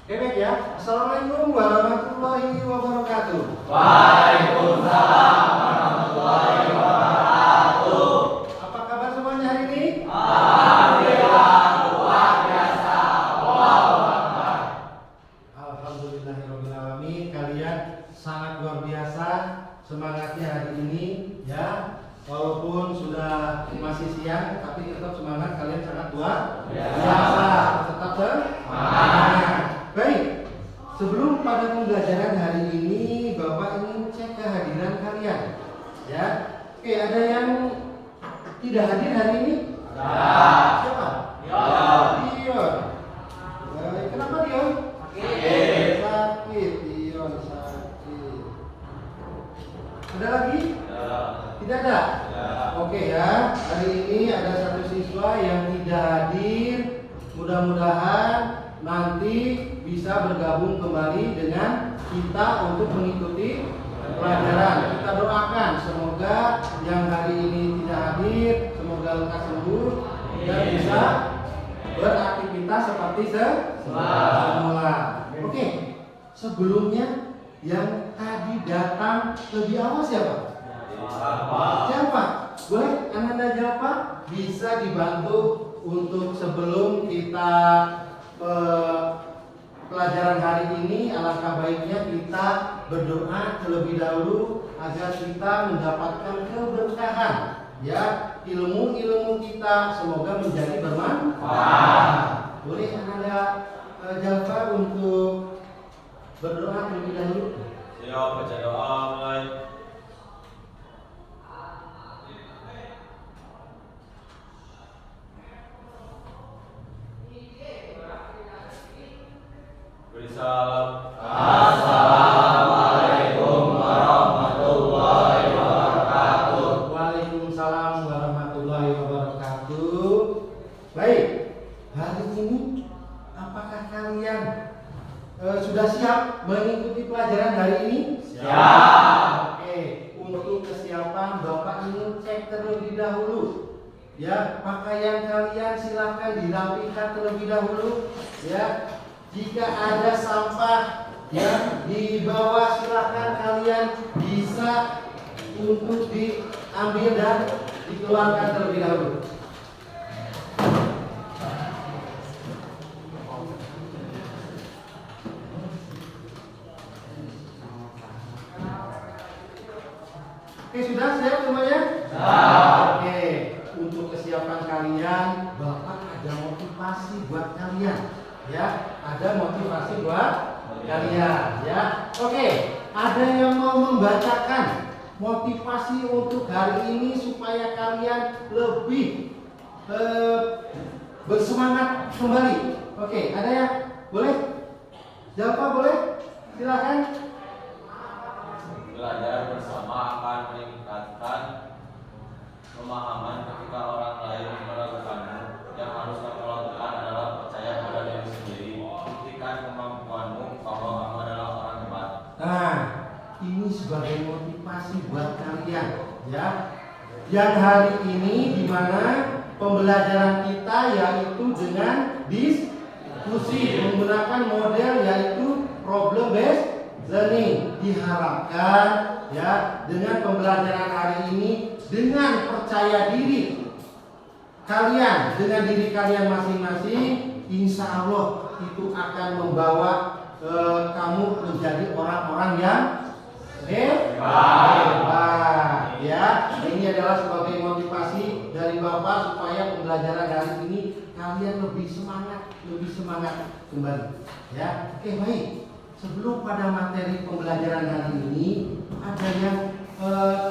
Baik ya. Assalamualaikum warahmatullahi wabarakatuh. Waalaikumsalam warahmatullahi wabarakatuh. Apa kabar semuanya hari ini? Alhamdulillah luar biasa. Allahu Akbar. Alhamdulillahirobbilalamin. Kalian sangat luar biasa semangatnya hari ini ya. Walaupun sudah masih siang, tapi tetap semangat. Kalian sangat luar biasa. Tetap semangat. Baik, sebelum pada pembelajaran hari ini, Bapak ingin cek kehadiran kalian. Ya, oke, ada yang tidak hadir hari ini? Ya. Siapa? Dion. Kenapa Dion? Sakit. Sakit, Dion sakit. Ada lagi? Tidak ada? Oke ya, hari ini ada satu siswa yang tidak hadir. Mudah-mudahan nanti bisa bergabung kembali dengan kita untuk mengikuti pelajaran. Kita doakan semoga yang hari ini tidak hadir, semoga lekas sembuh dan bisa beraktivitas seperti semula. Oke, sebelumnya yang tadi datang lebih awal siapa? Siapa? Boleh Anda jawab Pak? Bisa dibantu untuk sebelum kita pelajaran hari ini, alangkah baiknya kita berdoa terlebih dahulu agar kita mendapatkan keberkahan ya, ilmu-ilmu kita semoga menjadi bermanfaat. Boleh Anda jawab untuk berdoa terlebih dahulu? Siap, baca doa mulai. Salam. Assalamualaikum warahmatullahi wabarakatuh. Waalaikumsalam warahmatullahi wabarakatuh. Baik, hari ini apakah kalian sudah siap mengikuti pelajaran hari ini? Siap. Oke, untuk kesiapan Bapak ingin cek terlebih dahulu. Ya, pakaian kalian silakan dirapikan terlebih dahulu. Ya. Jika ada sampah yang di bawah, silakan kalian bisa untuk diambil dan dikeluarkan terlebih dahulu. Oke, sudah siap semuanya? Oke, untuk kesiapan kalian, Bapak ada motivasi buat kalian. Ya, ada motivasi buat kalian ya. Oke, ada yang mau membacakan motivasi untuk hari ini supaya kalian lebih bersemangat kembali. Oke, ada yang boleh? Jawab boleh? Silakan. Belajar bersama akan meningkatkan pemahaman ketika orang lain melakukanmu. Yang harus kamu lakukan adalah percaya pada diri sendiri. Buktikan kemampuanmu bahwa kamu adalah orang hebat. Nah, ini sebagai motivasi buat kalian ya. Yang hari ini di mana pembelajaran kita yaitu dengan diskusi menggunakan model yaitu problem based learning. Diharapkan ya dengan pembelajaran hari ini dengan percaya diri kalian dengan diri kalian masing-masing, insya Allah itu akan membawa kamu menjadi orang-orang yang hebat. Ya, ini adalah sebagai motivasi dari Bapak supaya pembelajaran hari ini kalian lebih semangat kembali. Ya, oke baik. Sebelum pada materi pembelajaran hari ini, ada yang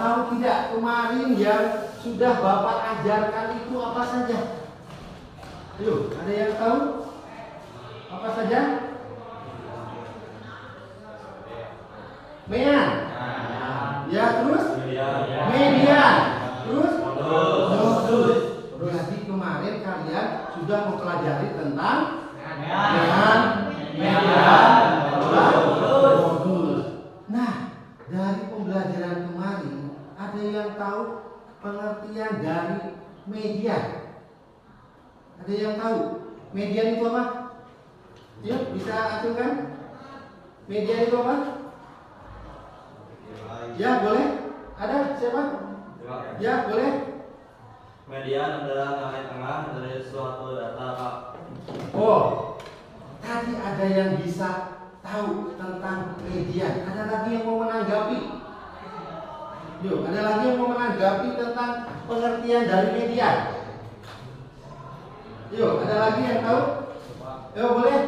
tahu tidak kemarin yang sudah Bapak ajarkan itu apa saja? Ayo, ada yang tahu? Apa saja? Mean. Ya, terus? Median. Terus? Modus. Berarti kemarin kalian sudah mempelajari tentang mean, median, modus. Nah, dari pembelajaran kemarin ada yang tahu pengertian dari median? Ada yang tahu? Median itu apa? Yuk, bisa acungkan. Media itu apa? Ya, boleh. Ada siapa? Ya, boleh. Median adalah nilai tengah dari suatu data, Pak. Oh, tadi ada yang bisa tahu tentang median. Ada lagi yang mau menanggapi? Yuk, ada lagi yang mau menanggapi tentang pengertian dari median? Yuk, ada lagi yang tahu? Yuk, boleh.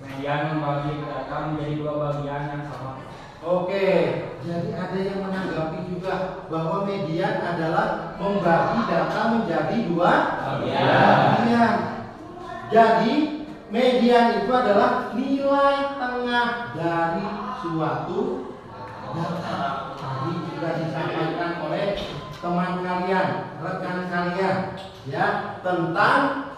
Median membagi data menjadi dua bagian yang sama. Oke, jadi ada yang menanggapi juga bahwa median adalah membagi data menjadi dua bagian. Jadi median itu adalah nilai tengah dari suatu data. Tadi sudah disampaikan oleh teman kalian, rekan kalian, ya, tentang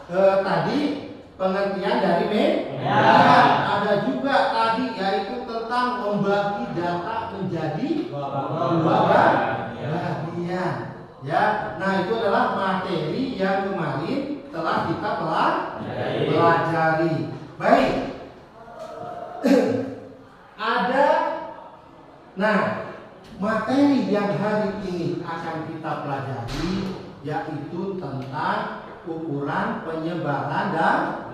tadi pengertian dari median. Ada juga tadi yaitu tentang membagi data menjadi dua bagian. Ya, nah itu adalah materi yang kemarin telah kita pelajari. Baik. Ada, nah, materi yang hari ini akan kita pelajari yaitu tentang ukuran penyebaran data,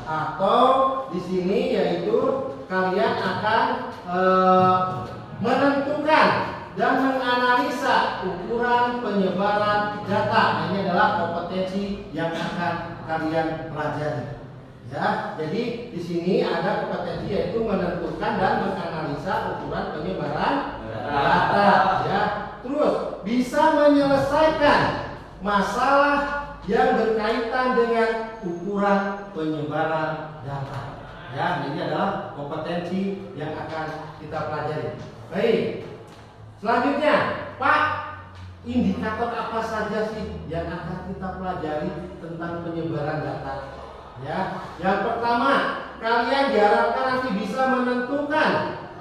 atau di sini yaitu kalian akan menentukan dan menganalisa ukuran penyebaran data. Ini adalah kompetensi yang akan kalian pelajari. Ya, jadi di sini ada kompetensi yaitu menentukan dan menganalisa ukuran penyebaran data. Ya, terus bisa menyelesaikan masalah yang berkaitan dengan ukuran penyebaran data. Ya, ini adalah kompetensi yang akan kita pelajari. Baik. Selanjutnya, Pak, indikator apa saja sih yang akan kita pelajari tentang penyebaran data? Ya, yang pertama, kalian diharapkan nanti bisa menentukan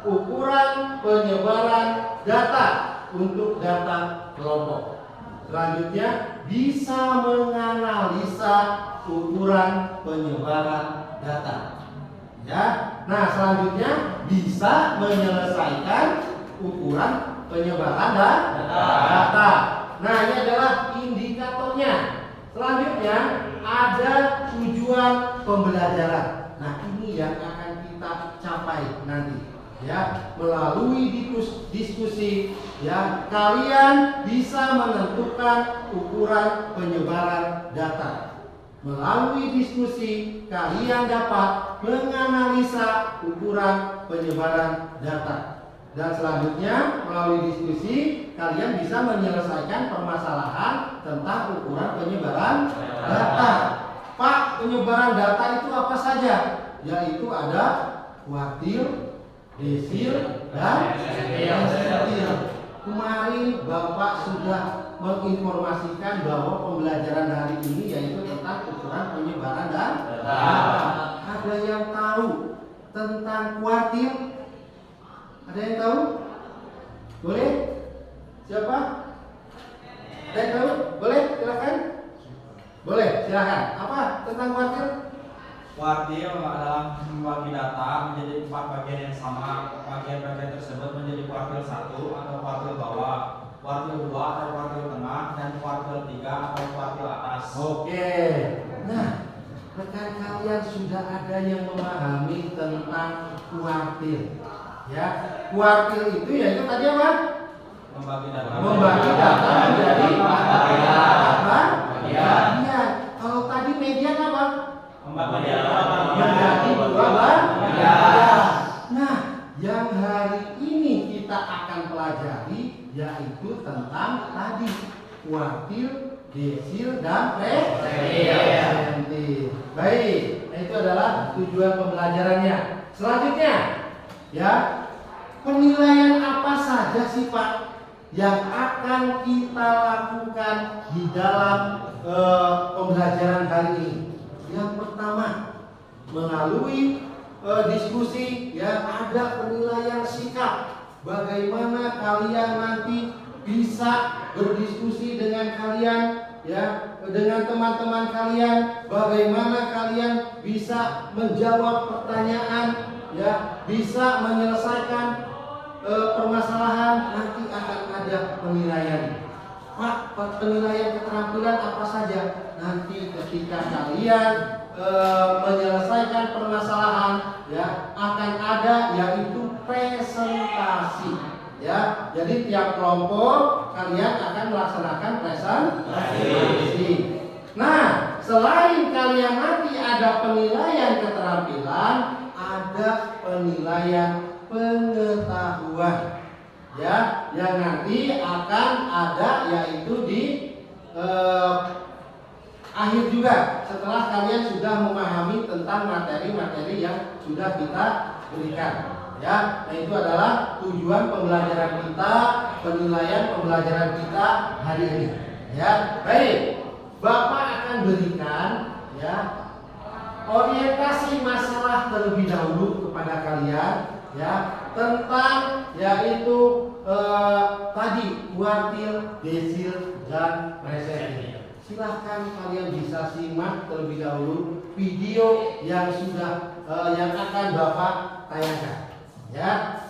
ukuran penyebaran data untuk data kelompok. Selanjutnya, bisa menganalisa ukuran penyebaran data. Ya, nah selanjutnya bisa menyelesaikan ukuran penyebaran data. Nah, ini adalah indikatornya. Selanjutnya ada tujuan pembelajaran. Nah, ini yang akan kita capai nanti. Ya, melalui diskusi, ya, kalian bisa menentukan ukuran penyebaran data. Melalui diskusi, kalian dapat menganalisa ukuran penyebaran data. Dan selanjutnya, melalui diskusi, kalian bisa menyelesaikan permasalahan tentang ukuran penyebaran data. Pak, penyebaran data itu apa saja? Yaitu ada kuartil, desil, dan sentil. Kemarin Bapak sudah menginformasikan bahwa pembelajaran hari ini yaitu tentang ukuran penyebaran data. Ada yang tahu tentang kuartil? Ada yang tahu? Boleh? Siapa? Ada yang tahu? Boleh? Silakan. Boleh, silakan. Apa tentang kuartil? Kuartil adalah membagi data menjadi 4 bagian yang sama. Bagian-bagian tersebut menjadi kuartil 1 atau kuartil bawah, kuartil 2 atau kuartil tengah, dan kuartil 3 atau kuartil atas. Oke. Nah, rekan kalian sudah ada yang memahami tentang kuartil. Ya, kuartil itu yaitu tadi apa? Membagi data menjadi bagian. Kalau tadi median apa? Menjadi dua bagian. Nah, yang hari ini kita akan pelajari yaitu tentang tadi kuartil, desil, dan persentil. Baik, nah itu adalah tujuan pembelajarannya. Selanjutnya, ya, penilaian apa saja sih Pak yang akan kita lakukan di dalam pembelajaran hari ini? Yang pertama, melalui diskusi, ya, ada penilaian sikap. Bagaimana kalian nanti bisa berdiskusi dengan kalian ya dengan teman-teman kalian, bagaimana kalian bisa menjawab pertanyaan, ya bisa menyelesaikan permasalahan. Nanti akan ada penilaian. Pak, penilaian keterampilan apa saja? Nanti ketika kalian menyelesaikan permasalahan, ya akan ada yaitu presentasi. Ya, jadi tiap kelompok kalian akan melaksanakan presentasi. Nah, selain kalian nanti ada penilaian keterampilan, ada penilaian pengetahuan. Ya, yang nanti akan ada yaitu di akhir juga setelah kalian sudah memahami tentang materi-materi yang sudah kita berikan. Ya, nah itu adalah tujuan pembelajaran kita, penilaian pembelajaran kita hari ini. Ya, baik. Bapak akan berikan ya orientasi masalah terlebih dahulu kepada kalian, ya tentang yaitu tadi kuartil, desil, dan presenti. Silahkan kalian bisa simak terlebih dahulu video yang sudah yang akan Bapak tayangkan. Ya.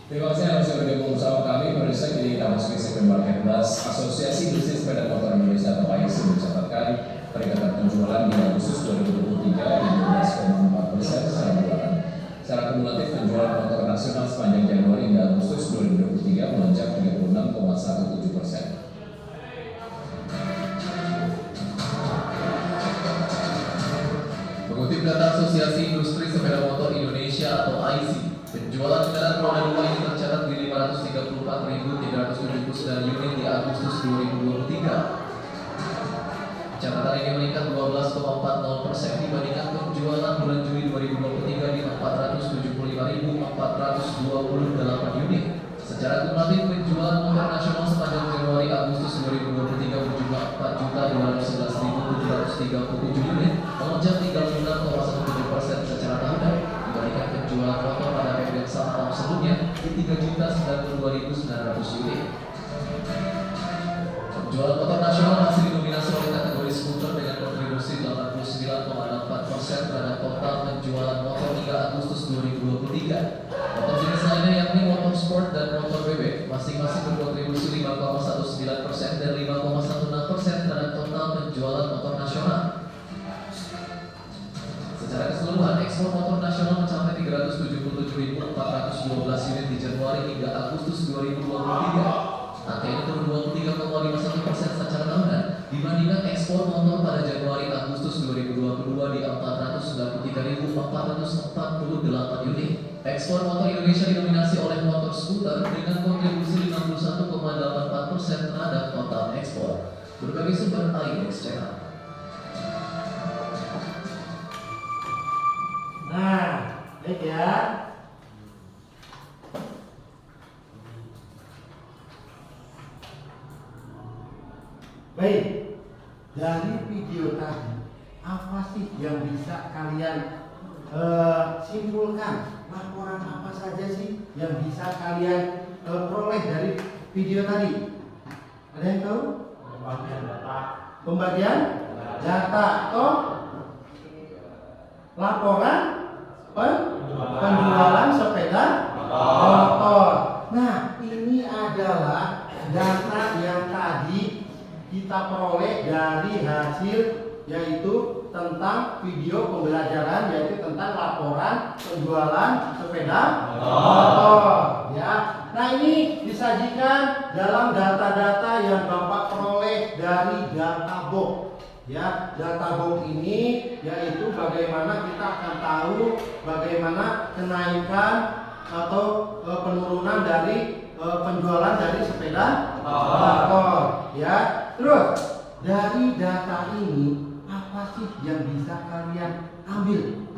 Terima kasih yang sudah bergabung bersama kami. Pemirsa, kini kita masuk ke segmen Market Blast. Asosiasi Industri Sepeda Motor Indonesia atau AISI mencatatkan peningkatan penjualan di Agustus 2023 di 12,4% secara bulanan. Secara kumulatif penjualan motor nasional sepanjang Januari hingga Agustus 2023 melonjak 36,17%. Mengutip data Asosiasi Industri Sepeda Motor Indonesia atau AISI, penjualan kendaraan roda 2 ini tercatat di 534.379 unit di Agustus 2023. Catatan ini meningkat 12,40% dibandingkan penjualan bulan Juli 2023 di 475.428 unit. Secara kumulatif penjualan motor nasional sepanjang Januari Agustus 2023 berjumlah 4.211.737 unit, melonjak 36,17% secara tahunan dibandingkan penjualan motor pada periode sama tahun sebelumnya di 3.092.900 unit. Penjualan motor nasional masih didominasi oleh kategori skuter dengan kontribusi 89,64% terhadap total penjualan motor hingga Agustus 2023. Motor jenis lainnya yakni motor sport dan motor bebek masing-masing berkontribusi 5,19% dan 5,16% terhadap total penjualan motor nasional. Secara keseluruhan, ekspor motor nasional mencapai 377.412 unit di Januari hingga Agustus 2023. Angka ini turun 23,51% secara tahunan dibandingkan ekspor motor pada Januari Agustus 2022 di 493.448 unit. Ekspor motor Indonesia didominasi oleh motor skuter dengan kontribusi 51,84% terhadap total ekspor. Berbagai sumber AIX Channel. Nah, baik ya. Baik, dari video tadi apa sih yang bisa kalian simpulkan? Laporan apa saja sih yang bisa kalian peroleh dari video tadi? Ada yang tahu? Pembagian data. Pembagian data atau laporan penjualan sepeda motor. Nah, ini adalah data yang tadi kita peroleh dari hasil yaitu tentang video pembelajaran, yaitu tentang laporan penjualan sepeda motor ya. Nah, ini disajikan dalam data-data yang Bapak peroleh dari Databok ya. Databok ini yaitu bagaimana kita akan tahu bagaimana kenaikan atau penurunan dari penjualan dari sepeda motor ya. Terus dari data ini apa sih yang bisa kalian ambil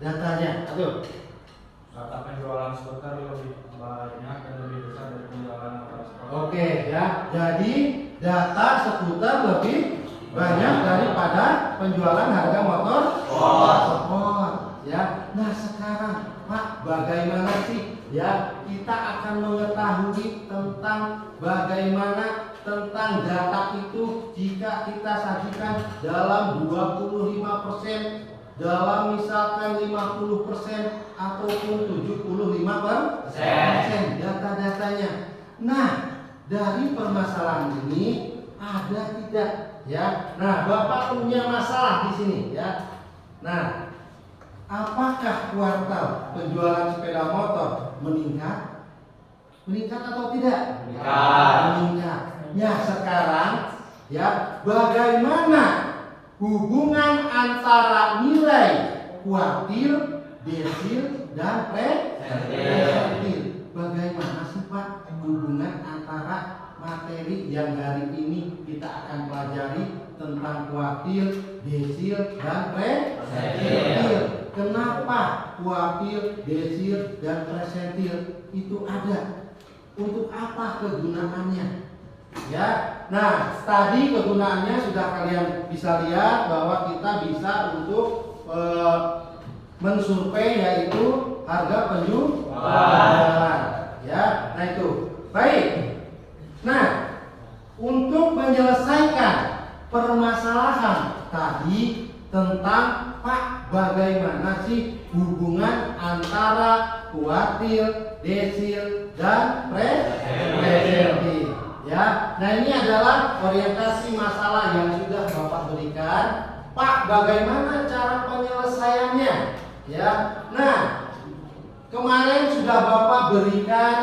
datanya? Aduh. Data penjualan skuter lebih banyak dan lebih besar dari penjualan motor sport. Oke ya. Jadi data skuter lebih banyak daripada penjualan harga motor sport ya. Nah, sekarang Pak, bagaimana sih ya kita akan mengetahui tentang bagaimana tentang data itu jika kita sajikan dalam 25%, dalam misalkan 50% ataupun 75% data-datanya. Nah, dari permasalahan ini ada tidak ya? Nah, Bapak punya masalah di sini ya. Nah, apakah kuartal penjualan sepeda motor meningkat? Meningkat atau tidak? Meningkat. Ya, sekarang ya bagaimana hubungan antara nilai kuartil, desil, dan presentil? Bagaimana sih Pak hubungan antara materi yang hari ini kita akan pelajari tentang kuartil, desil, dan presentil? Kenapa kuartil, desil, dan presentil itu ada? Untuk apa kegunaannya? Ya, nah tadi kegunaannya sudah kalian bisa lihat bahwa kita bisa untuk mensurvei yaitu harga penjualan. Ya, nah itu baik. Nah, untuk menyelesaikan permasalahan tadi tentang Pak bagaimana sih hubungan antara kuartil, desil, dan presentil? Ya, nah ini adalah orientasi masalah yang sudah Bapak berikan. Pak, bagaimana cara penyelesaiannya? Ya, nah kemarin sudah Bapak berikan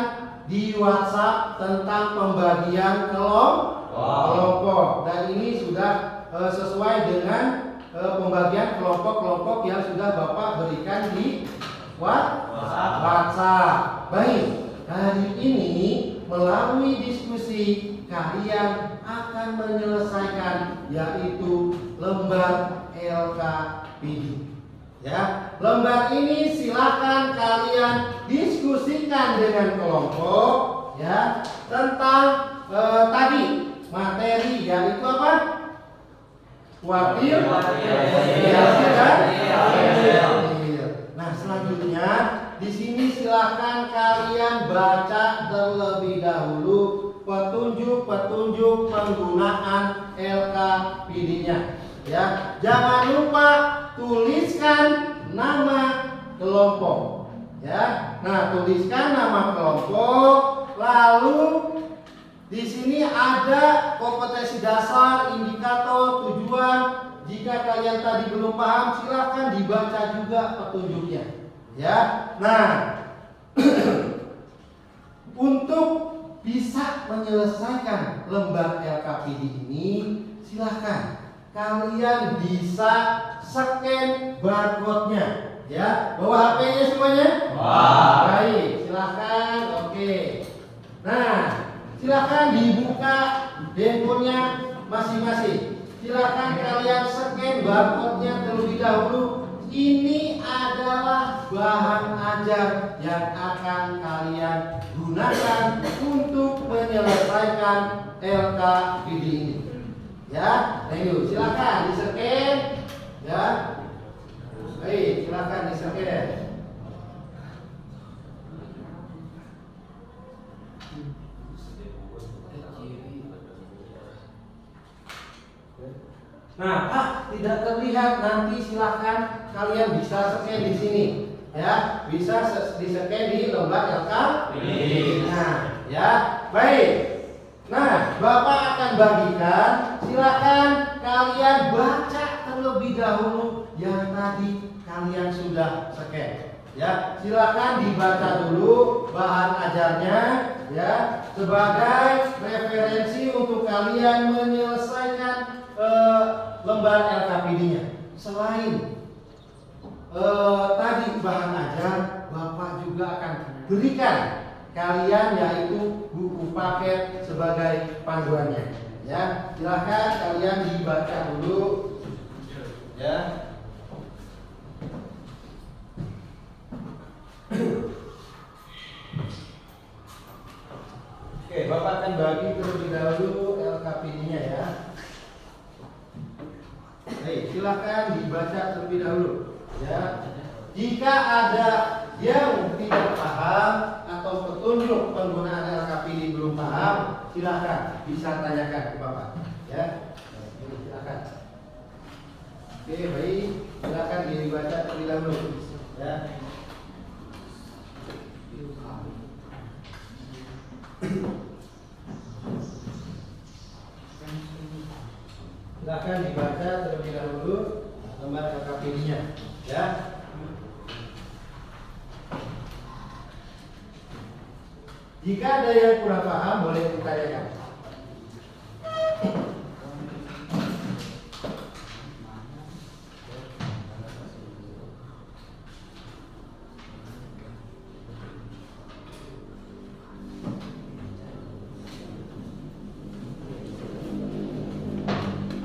di WhatsApp tentang pembagian kelompok, dan ini sudah sesuai dengan pembagian kelompok-kelompok yang sudah Bapak berikan di WhatsApp. Baik, hari ini melalui diskusi kalian akan menyelesaikan yaitu lembar LKPD. Ya, lembar ini silakan kalian diskusikan dengan kelompok ya tentang tadi materi yaitu apa? Kuartil, desil, dan presentil. Nah, selanjutnya di sini silakan kalian baca terlebih dahulu petunjuk-petunjuk penggunaan LKPD-nya. Ya, jangan lupa tuliskan nama kelompok. Ya, nah tuliskan nama kelompok. Lalu di sini ada kompetensi dasar, indikator, tujuan. Jika kalian tadi belum paham, silakan dibaca juga petunjuknya. Ya, nah untuk bisa menyelesaikan lembar LKPD ini, silakan kalian bisa scan barcode-nya. Ya, bawa HP-nya semuanya? Baik, silakan. Oke. Nah, silakan dibuka handphonenya masing-masing. Silakan kalian scan barcode-nya terlebih dahulu. Ini adalah bahan ajar yang akan kalian gunakan untuk menyelesaikan LKPD ini. Ya, thank you. Silakan di-scan. Ya. Baik, silakan di-scan. Nah, Pak, tidak terlihat. Nanti silakan kalian bisa scan di sini. Ya, bisa di-scan di lembar LKPD. Nah, ya, baik. Nah, Bapak akan bagikan. Silakan kalian baca terlebih dahulu yang tadi kalian sudah scan. Ya, silakan dibaca dulu bahan ajarnya ya sebagai referensi untuk kalian menyelesaikan lembar LKPD-nya. Selain tadi bahan ajar, Bapak juga akan berikan kalian yaitu buku paket sebagai panduannya. Ya, silakan kalian dibaca dulu. Ya. Oke, Bapak akan bagi terlebih dahulu LKPD-nya ya. Baik, silakan dibaca terlebih dahulu. Ya, jika ada yang tidak paham, atau petunjuk penggunaan LKPD belum paham, silakan bisa tanyakan ke Bapak. Ya, silakan. Oke, baik, silakan dibaca terlebih dahulu. Ya. Silakan dibaca terlebih dahulu lembar LKPD-nya. Ya. Jika ada yang kurang paham, boleh ditanyakan.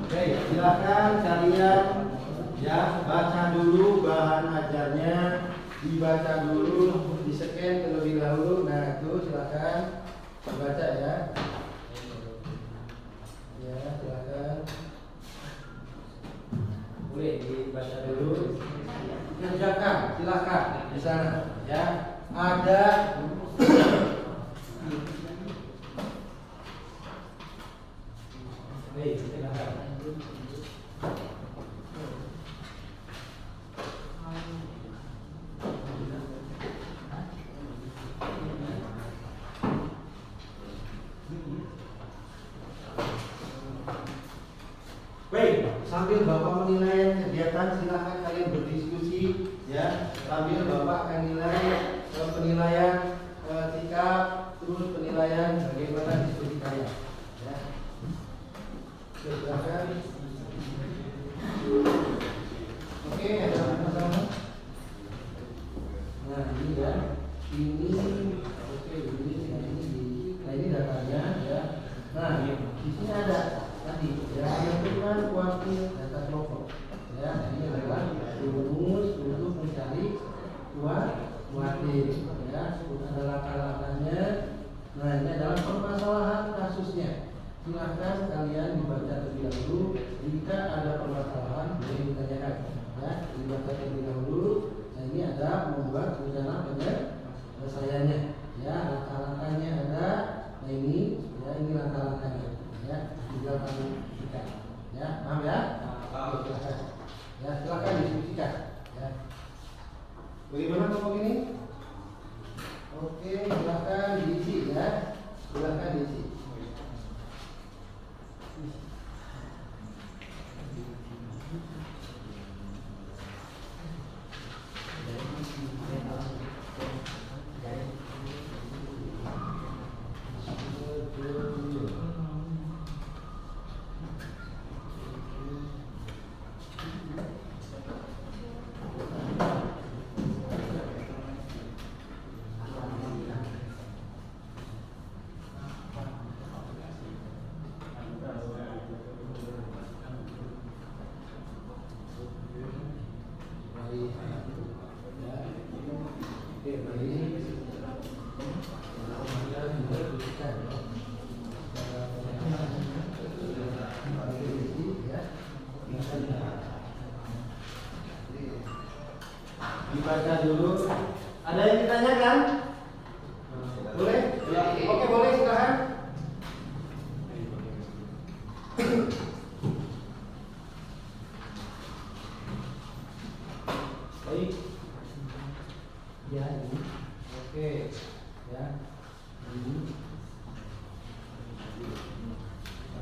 Oke, silakan kalian ya baca dulu bahan ajarnya, dibaca dulu, di-scan terlebih dahulu. Nah, itu silakan dibaca ya. Ya, silakan. Boleh dibaca dulu. Kerjakan, silakan di sana ya. Ada Baik, silakan. Baik, sambil Bapak menilai kegiatan, silakan kalian berdiskusi ya. Sambil Bapak akan nilai penilaian sikap, terus penilaian bagaimana diskusi kalian. Ya. Silakan. Oke, ada masalah? Nah, ini ya. Ini oke, ini datanya ya. Nah, di sini ada tadi ya, yang itu kan kuantil data kelompok ya. Ini adalah rumus untuk mencari kuantil ya. Ada langkah-langkahnya. Nah, ini adalah permasalahan kasusnya. Silahkan kalian dibaca terlebih dahulu. Jika ada permasalahan boleh ditanyakan ya, dibaca terlebih dahulu. Nah, ini ada membuat rencana penyelesaiannya ya. Langkah-langkahnya ada. Nah, ini ya, ini langkah-langkahnya ya. Tinggal kamu diskusikan ya. Paham ya? Oke, silakan ya, silakan diskusikan ya. Bagaimana kelompok ini? Oke, silakan diisi ya. Silakan diisi. Dibaca dulu. Ada yang ditanyakan? Boleh? Oke, boleh, silakan. Baik. Ya, ini. Oke. Ya. Ini.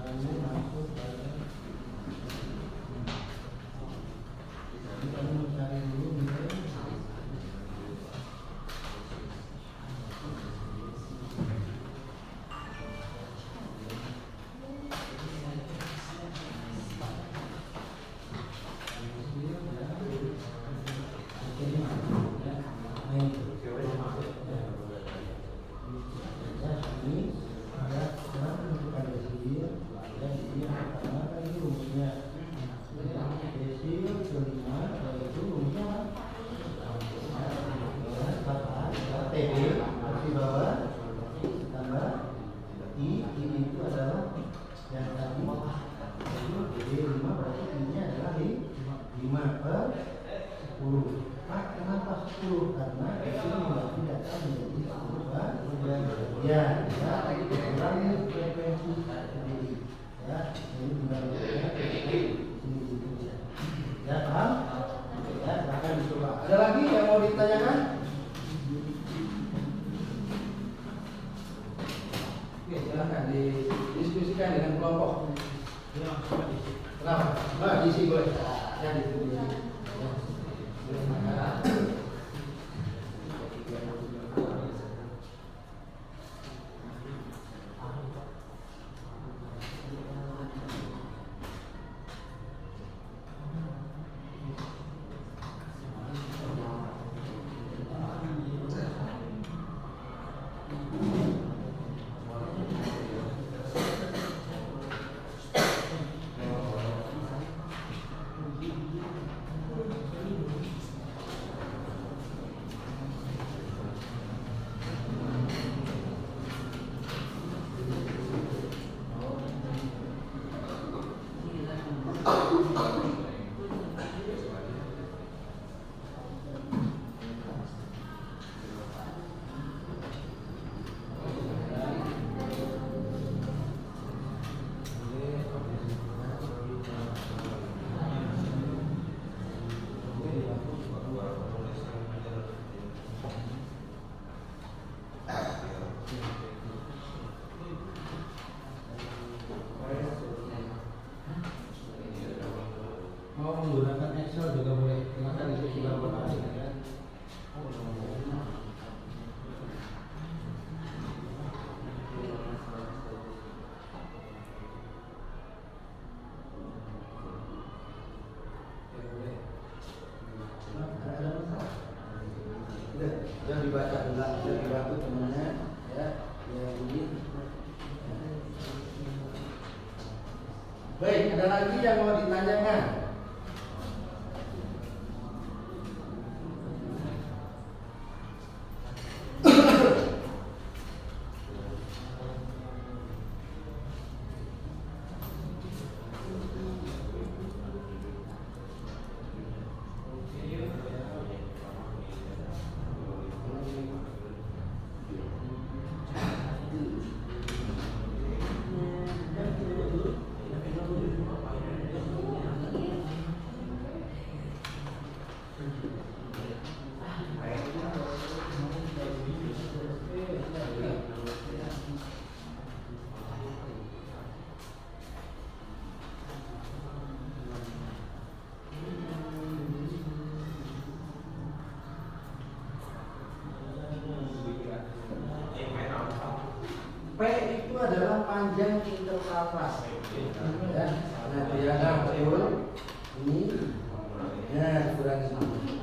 Ini masuk pada kita mencari dulu nilai. Kenapa 10 karena itu membagi data menjadi 10 bagian. Ya, kurangnya frekuensi tadi. Ya, ini benar-benar ini. Ya, paham? Ya, silakan dicoba. Ada lagi yang mau ditanyakan? Oke, silakan didiskusikan dengan kelompok. Kenapa? Diisi boleh. Ya, diisi. Mau menggunakan Excel juga boleh, silakan itu sudah berhasil ya. Yang dibaca dulu, yang dibantu temennya, ya, yang ini. Baik, ada lagi yang mau ditanyakan? P itu adalah panjang interval ya. Nah, diagram betul ini. Nah, kurang ini.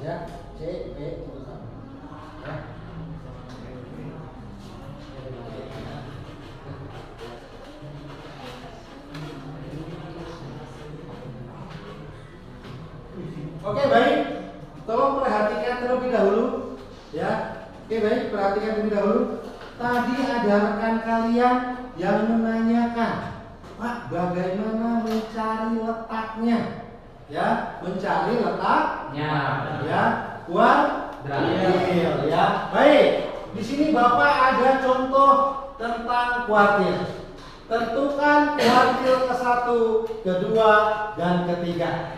Ya, C, P itu sama. Ya. Oke, baik. Tolong perhatikan terlebih dahulu. Ya. Oke, baik, perhatikan terlebih dahulu. Tadi ada rekan kalian yang menanyakan, Pak, bagaimana mencari letaknya? Ya, mencari letaknya. Ya, kuartil. Ya, baik. Di sini Bapak ada contoh tentang kuartil. Tentukan kuartil ke-1, kedua, dan ketiga.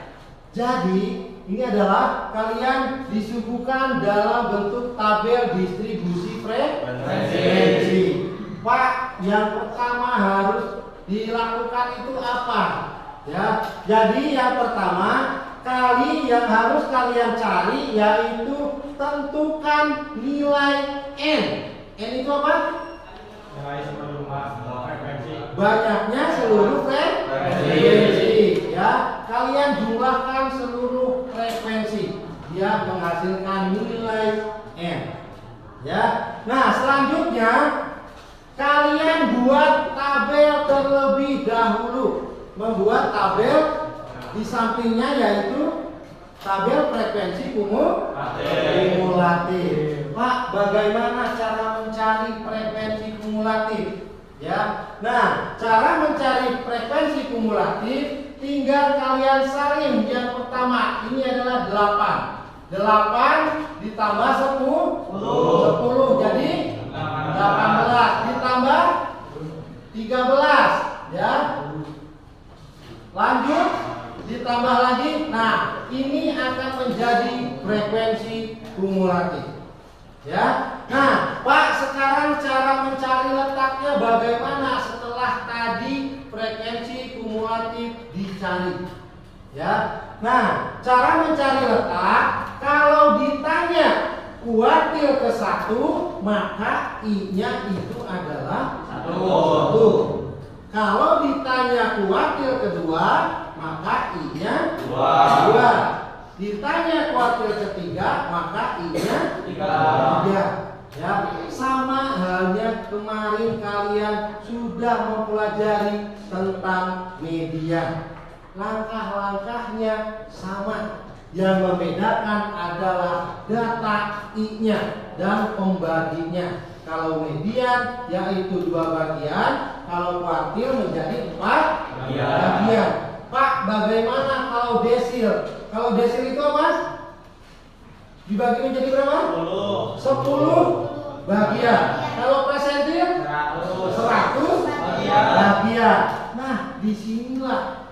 Jadi, ini adalah kalian disuguhkan dalam bentuk tabel distribusi frekuensi. Pak, yang pertama harus dilakukan itu apa? Ya, jadi yang pertama kali yang harus kalian cari yaitu tentukan nilai n. N itu apa? Nilai seluruh frekuensi. Banyaknya seluruh frekuensi. Ya, kalian jumlahkan seluruh frekuensi. Dia menghasilkan nilai n. Ya. Nah, selanjutnya kalian buat tabel terlebih dahulu. Membuat tabel di sampingnya yaitu tabel frekuensi kumulatif. Pak, bagaimana cara mencari frekuensi kumulatif? Ya. Nah, cara mencari frekuensi kumulatif tinggal kalian salin. Yang pertama, ini adalah 8. 8 ditambah 10 jadi 18 ditambah 13 ya. Lanjut ditambah lagi. Nah, ini akan menjadi frekuensi kumulatif. Ya. Nah, Pak, sekarang cara mencari letaknya bagaimana setelah tadi frekuensi kumulatif dicari? Ya. Nah, cara mencari letak kalau ditanya kuartil ke 1, maka I-nya itu adalah 1. Kalau ditanya kuartil kedua, maka I-nya 2. Ditanya kuartil ketiga, maka I-nya 3. Ya, sama halnya kemarin kalian sudah mempelajari tentang median. Langkah-langkahnya sama. Yang membedakan adalah data I-nya dan pembaginya. Kalau median yaitu 2 bagian, kalau kuartil menjadi 4 bagian. Pak, bagaimana kalau desil? Kalau desil itu apa? Dibagi menjadi berapa? 10 bagian. Kalau persentil? 100 bagian. Nah, disinilah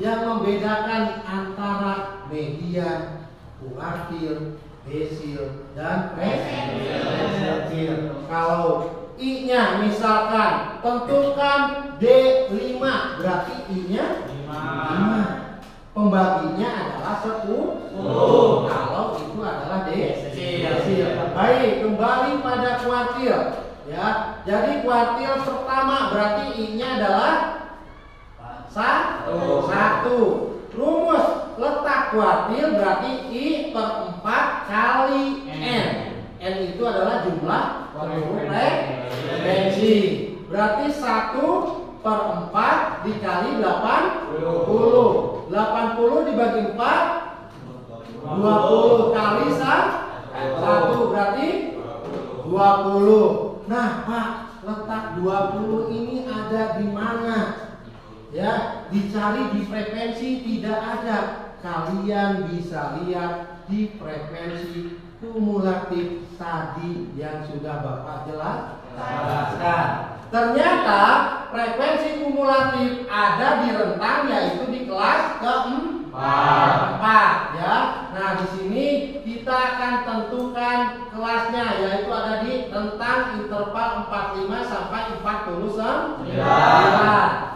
yang membedakan antara median, kuartil, desil, dan persentil. Kalau I-nya misalkan tentukan D5, berarti I-nya 5. Pembaginya adalah 10. Kalau itu adalah desil. Baik, kembali pada kuartil. Ya, jadi kuartil pertama berarti I-nya adalah 1. Rumus letak kuartil berarti I per 4 kali N. N itu adalah jumlah frekuensi. Berarti 1 per 4 dikali 80. 80 dibagi 4 20 kali 1 berarti 20. Nah, Pak, letak 20 ini ada di mana? Ya, dicari di frekuensi tidak ada. Kalian bisa lihat di frekuensi kumulatif tadi yang sudah Bapak jelaskan. Ternyata frekuensi kumulatif ada di rentang yaitu di kelas keempat ya. Nah, di sini kita akan tentukan kelasnya yaitu ada di rentang interval 45 sampai 49.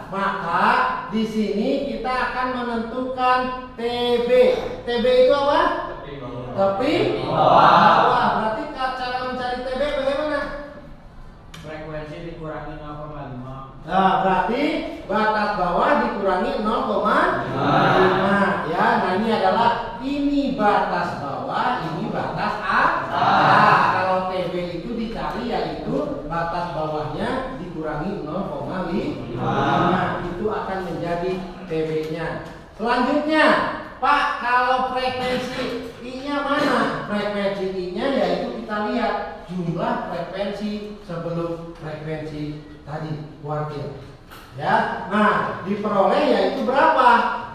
Maka di sini kita akan menentukan TB. TB itu apa? Tepi bawah. Berarti cara mencari TB bagaimana? Frekuensi dikurangi 0,5. Nah, berarti batas bawah dikurangi 0,5 ya. Nah, ini batas bawah, ini batas atas. Kalau TB itu dicari yaitu batas bawahnya dikurangi 0,5. Itu akan menjadi TB-nya. Selanjutnya, Pak, kalau frekuensi I-nya mana? Frekuensi I-nya yaitu kita lihat jumlah frekuensi sebelum frekuensi tadi kuartil. Ya, nah diperoleh yaitu berapa?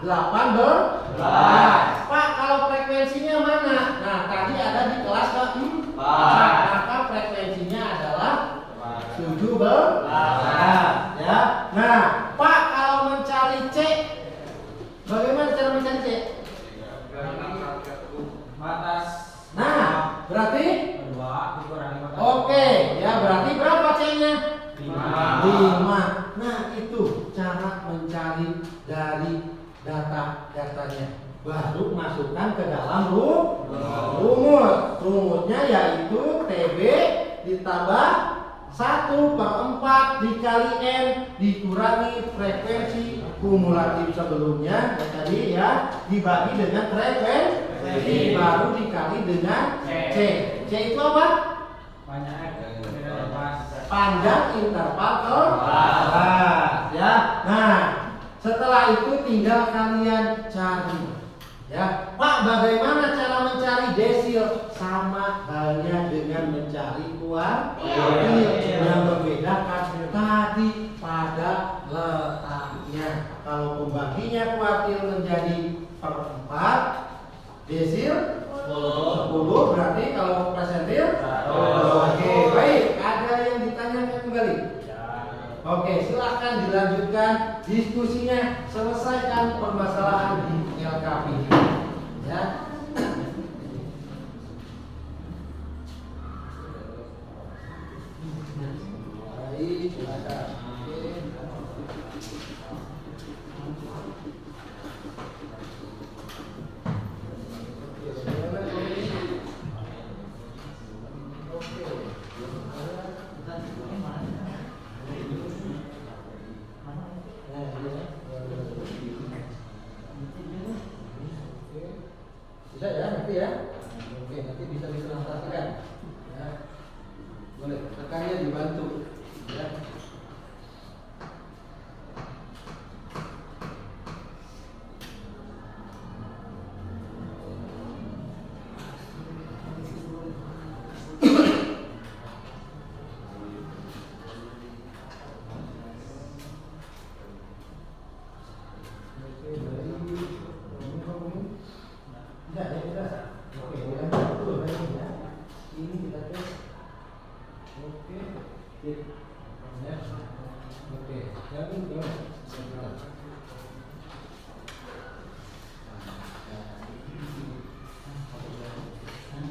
18. Pak, kalau frekuensinya mana? Nah, tadi ada di kelas keempat. Maka frekuensinya adalah 17. Ya, nah Pak, kalau mencari C, bagaimana cara mencari C? Batas. Nah, berarti 2 dikurangi batas. oke, ya berarti berapa C-nya? 5. Nah, itu cara mencari dari data-datanya. Baru masukkan ke dalam rumus. Rumusnya yaitu TB ditambah 1/4 dikali N dikurangi frekuensi kumulatif sebelumnya tadi ya, dibagi dengan frekuensi baru dikali dengan C. C itu apa? Panjang interval kelas ya. Nah, setelah itu tinggal kalian cari ya. Pak, bagaimana cara mencari desil? Sama halnya dengan mencari kuartil. Yang membedakan tadi pada letaknya. Kalau pembaginya kuartil menjadi per 4, desil 10 berarti kalau presentil 100. Oke, baik. Ada yang ditanyakan kembali? Oke, silakan dilanjutkan diskusinya. Selesaikan permasalahan di LKP. Ya. Baik, silakan. Bisa ya, nanti ya. Oke, nanti bisa diserahkan. Ya. Boleh, rekannya dibantu. Ya.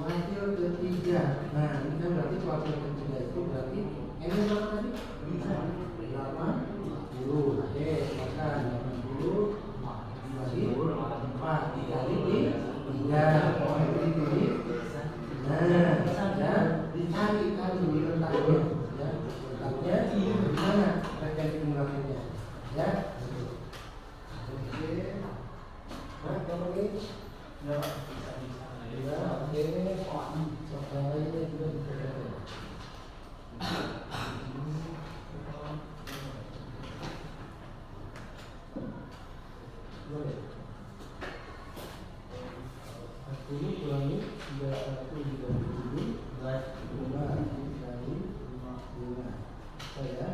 Kuartil ketiga. Nah, ini kan berarti kuartil ketiga itu berarti ini berapa tadi? 80. Oke, makan 80 dibagi 4 dikali di 3. Nah, ya, dicari kan di letaknya. Ya, letaknya di mana? Bagian kumulatifnya. Ya. Oke. Nah, kamu ini ya, oke. Soalnya juga bisa. Boleh. 10 kurangi 330 kali 5. Saya.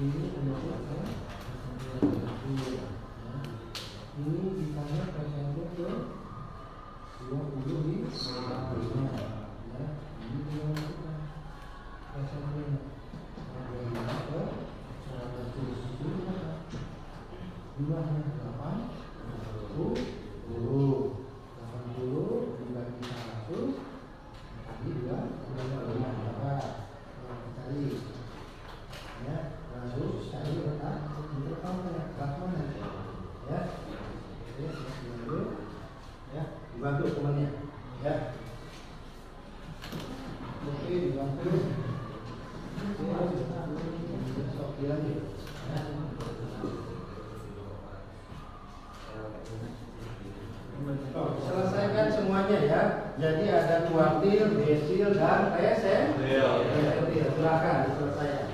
Ini adalah ini ditanya persentil ke 20 di bawahnya. Ya, ini juga masukkan persentilnya. Ada ke 100 jumlahnya 80 dibagi 100 dibagi 2 cari ya, lalu cari letak letak mana ya, ya dibantu temannya ya, oke dibantu sok lagi ya. Selesaikan semuanya ya. Jadi ada kuartil, desil, dan presentil. Silakan diselesaikan.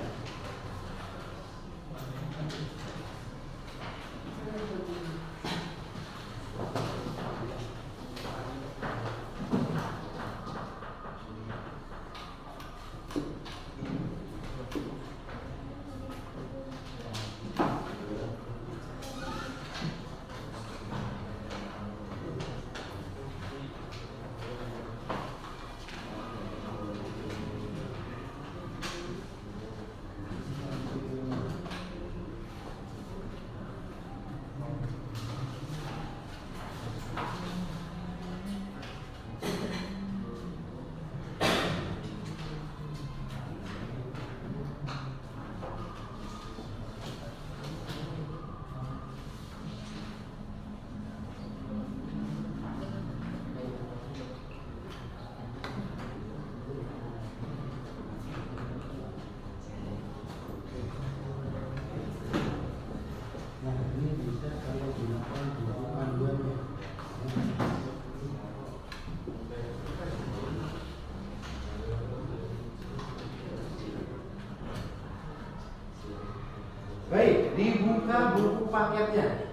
Baik, dibuka buku paketnya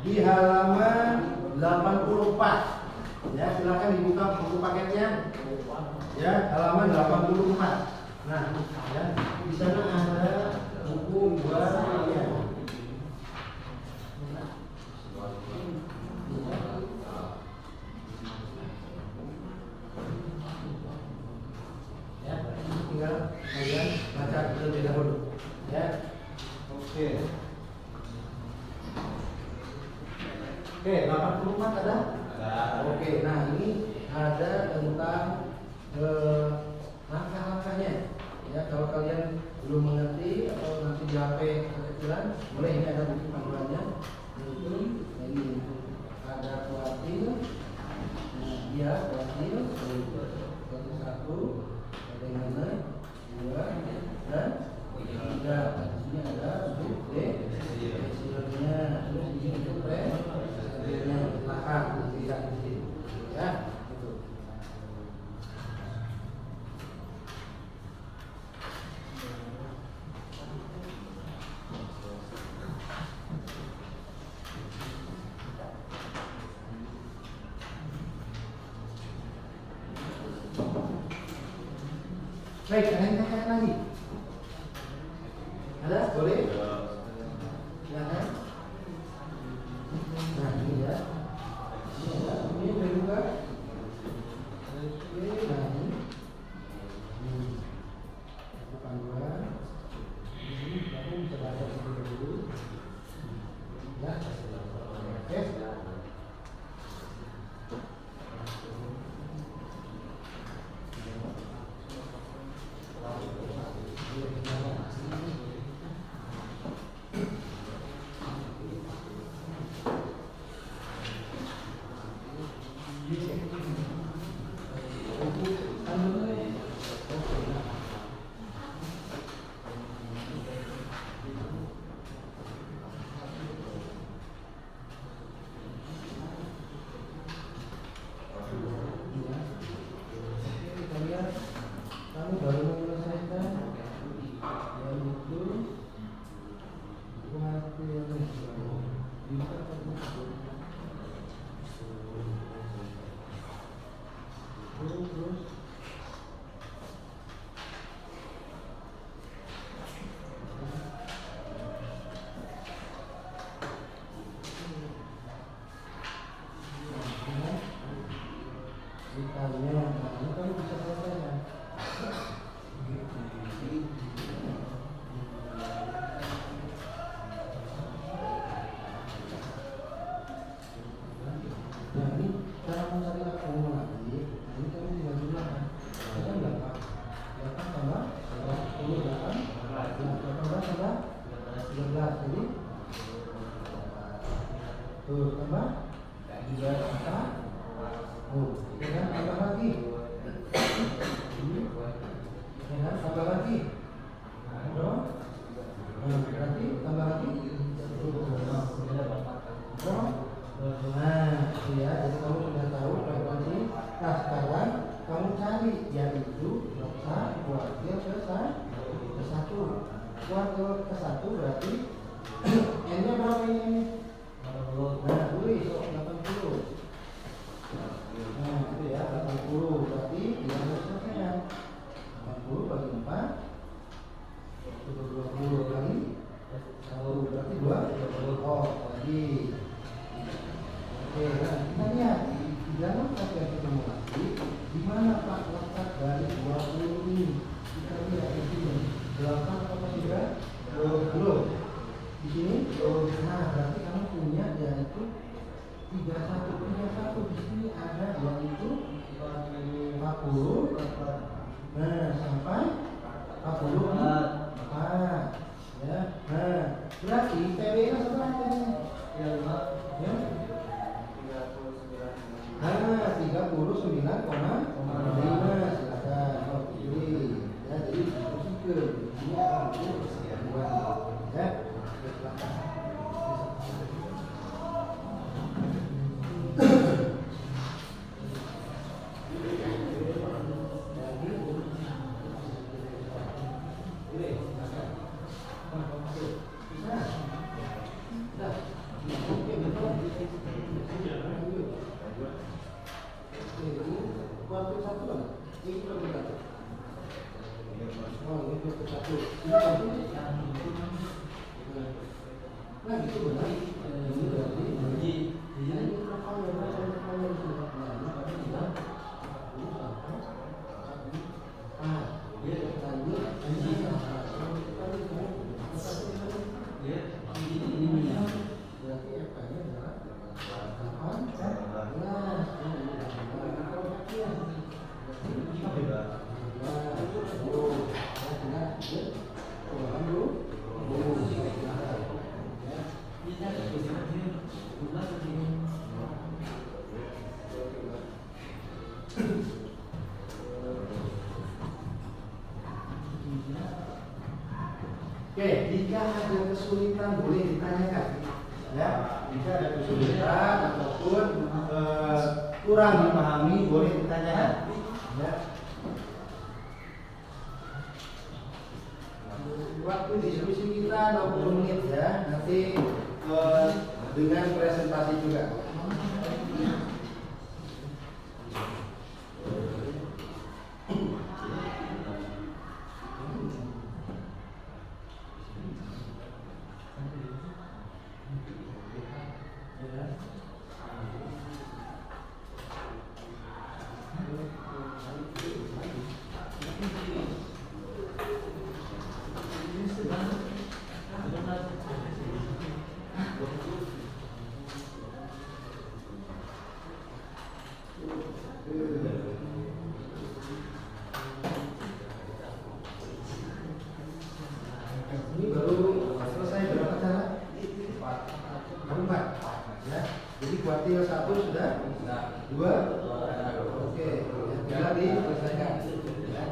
di halaman 84. Ya, silakan dibuka buku paketnya. Ya, halaman 84. Nah, ya, di sana ada buku buat kalian. tinggal kalian baca terlebih dahulu. Ya. Oke. Oke, 84 ada? Oke, nah ini ada tentang langkah-langkahnya. Ya, kalau kalian belum mengerti atau nanti di HP kekecilan, boleh ini ada buku panduannya. Ini ada kuartil, dia kuartil, satu, ada yang mana, dua, dan tiga. Di sini ada untuk desiliernya, terus ini untuk presiliernya, belakang, tidak di sini. Ya, itu. Baik, ada yang tanya lagi? Ada? Boleh? Silakan. Nah, ini ya. Ini ada. Ini boleh buka. Oke, nah ini. Buku panduan. Ini kamu bisa baca dulu. Ya. Oke. Kamu baru menyelesaikan yaitu kuartil terus ditanya, ini kamu bisa selesaikan. Nah ini cara mencari akronim lagi. Ini kamu tinggal jumlahkan. Ada berapa? 8 tambah 10, 8 tambah 13. Jadi tuh tambah 3, 4. Oh, dengan tambah lagi. Dengan tambah lagi. Berarti tambah lagi. Nah, itu ya. Jadi kamu sudah tahu frekuensi. Nah, sekarang kamu cari yaitu kuartil ke 1. Kuartil ke 1 berarti n-nya berapa ini? Nah, tulis 80. Nah, itu ya 80 berarti dia harus selesaikan 80 bagi 4 itu 20 kali 1 berarti 2 oh lagi. Oke, nah kita lihat di dalam kajian ketemu lagi di mana Pak letak dari 20 ini. Kita lihat di sini 8 atau 3 20 di sini. Nah, berarti kamu punya yaitu 31 di sini ada yaitu 40. Nah, sampai 44. Ya. Nah, berarti PB-nya seberapa ini? Ya, 5. Ya. 39,5. Silakan. Oke. Ya, jadi ke ini akan ya. Oke, jika ada kesulitan boleh ditanyakan. Ya, jika ada kesulitan ataupun kurang dipahami boleh ditanyakan. Ya. Waktu diskusi kita 60 menit ya, nanti dengan presentasi juga. Ini baru selesai berapa cara? 4. Ya. Jadi kuartil 1 sudah? 2? Oke, tinggal diselesaikan. Ya.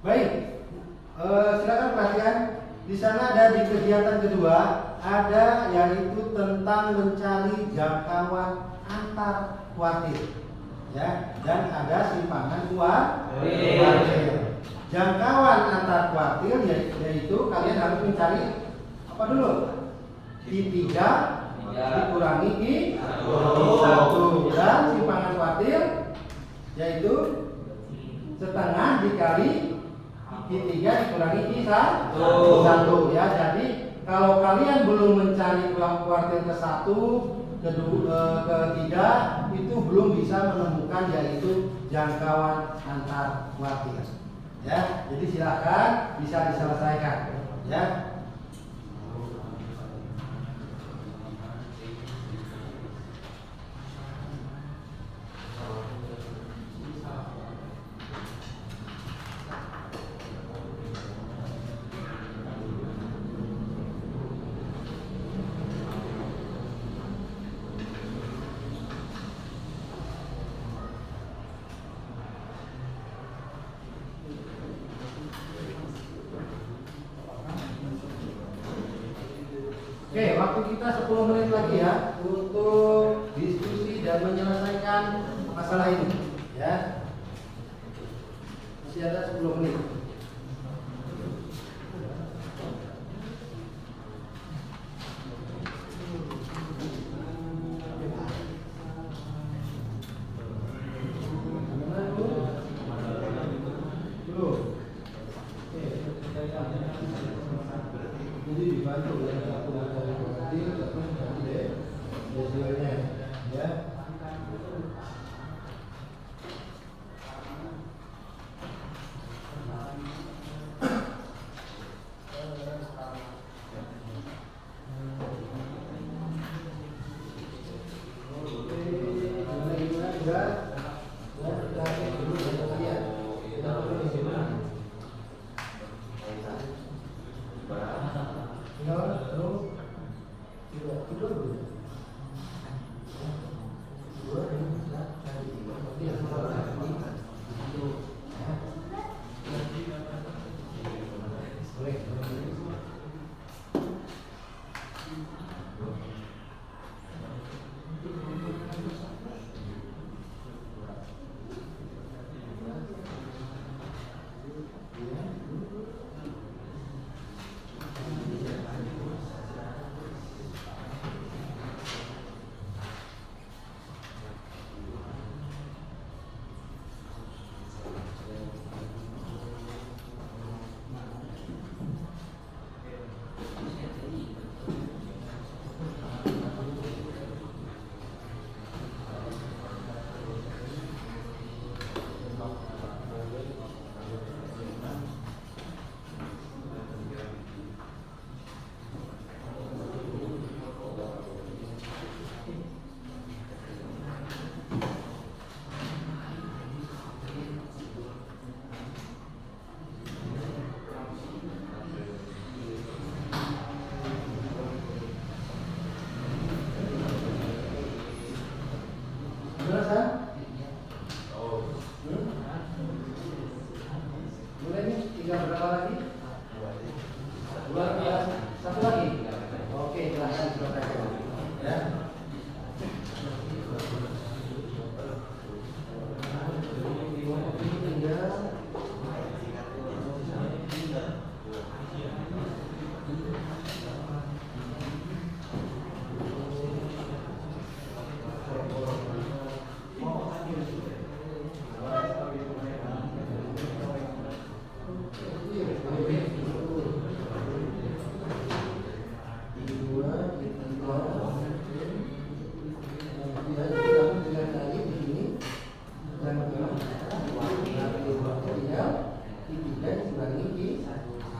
Baik, silakan perhatikan. Di sana ada di kegiatan kedua ada yaitu tentang mencari jangkauan antar kuartil, ya, dan ada simpangan kuartil. Jangkauan antar kuartil yaitu kalian harus mencari apa dulu? I3 dikurangi I1 dan simpangan kuartil yaitu setengah dikali I3 dikurangi I1 ya. Jadi kalau kalian belum mencari kuartil ke-1, ke-3 itu belum bisa menemukan yaitu jangkauan antar kuartil ya. Jadi silakan bisa diselesaikan ya. Oke, waktu kita 10 menit lagi ya untuk diskusi dan menyelesaikan masalah ini ya. Masih ada 10 menit. Jadi dibantu ya, satu dari kuartil, satu dari desilnya, ya. Tidur dulu. Dua ini bisa cari tiga. Berarti yang salah lagi itu. Boleh.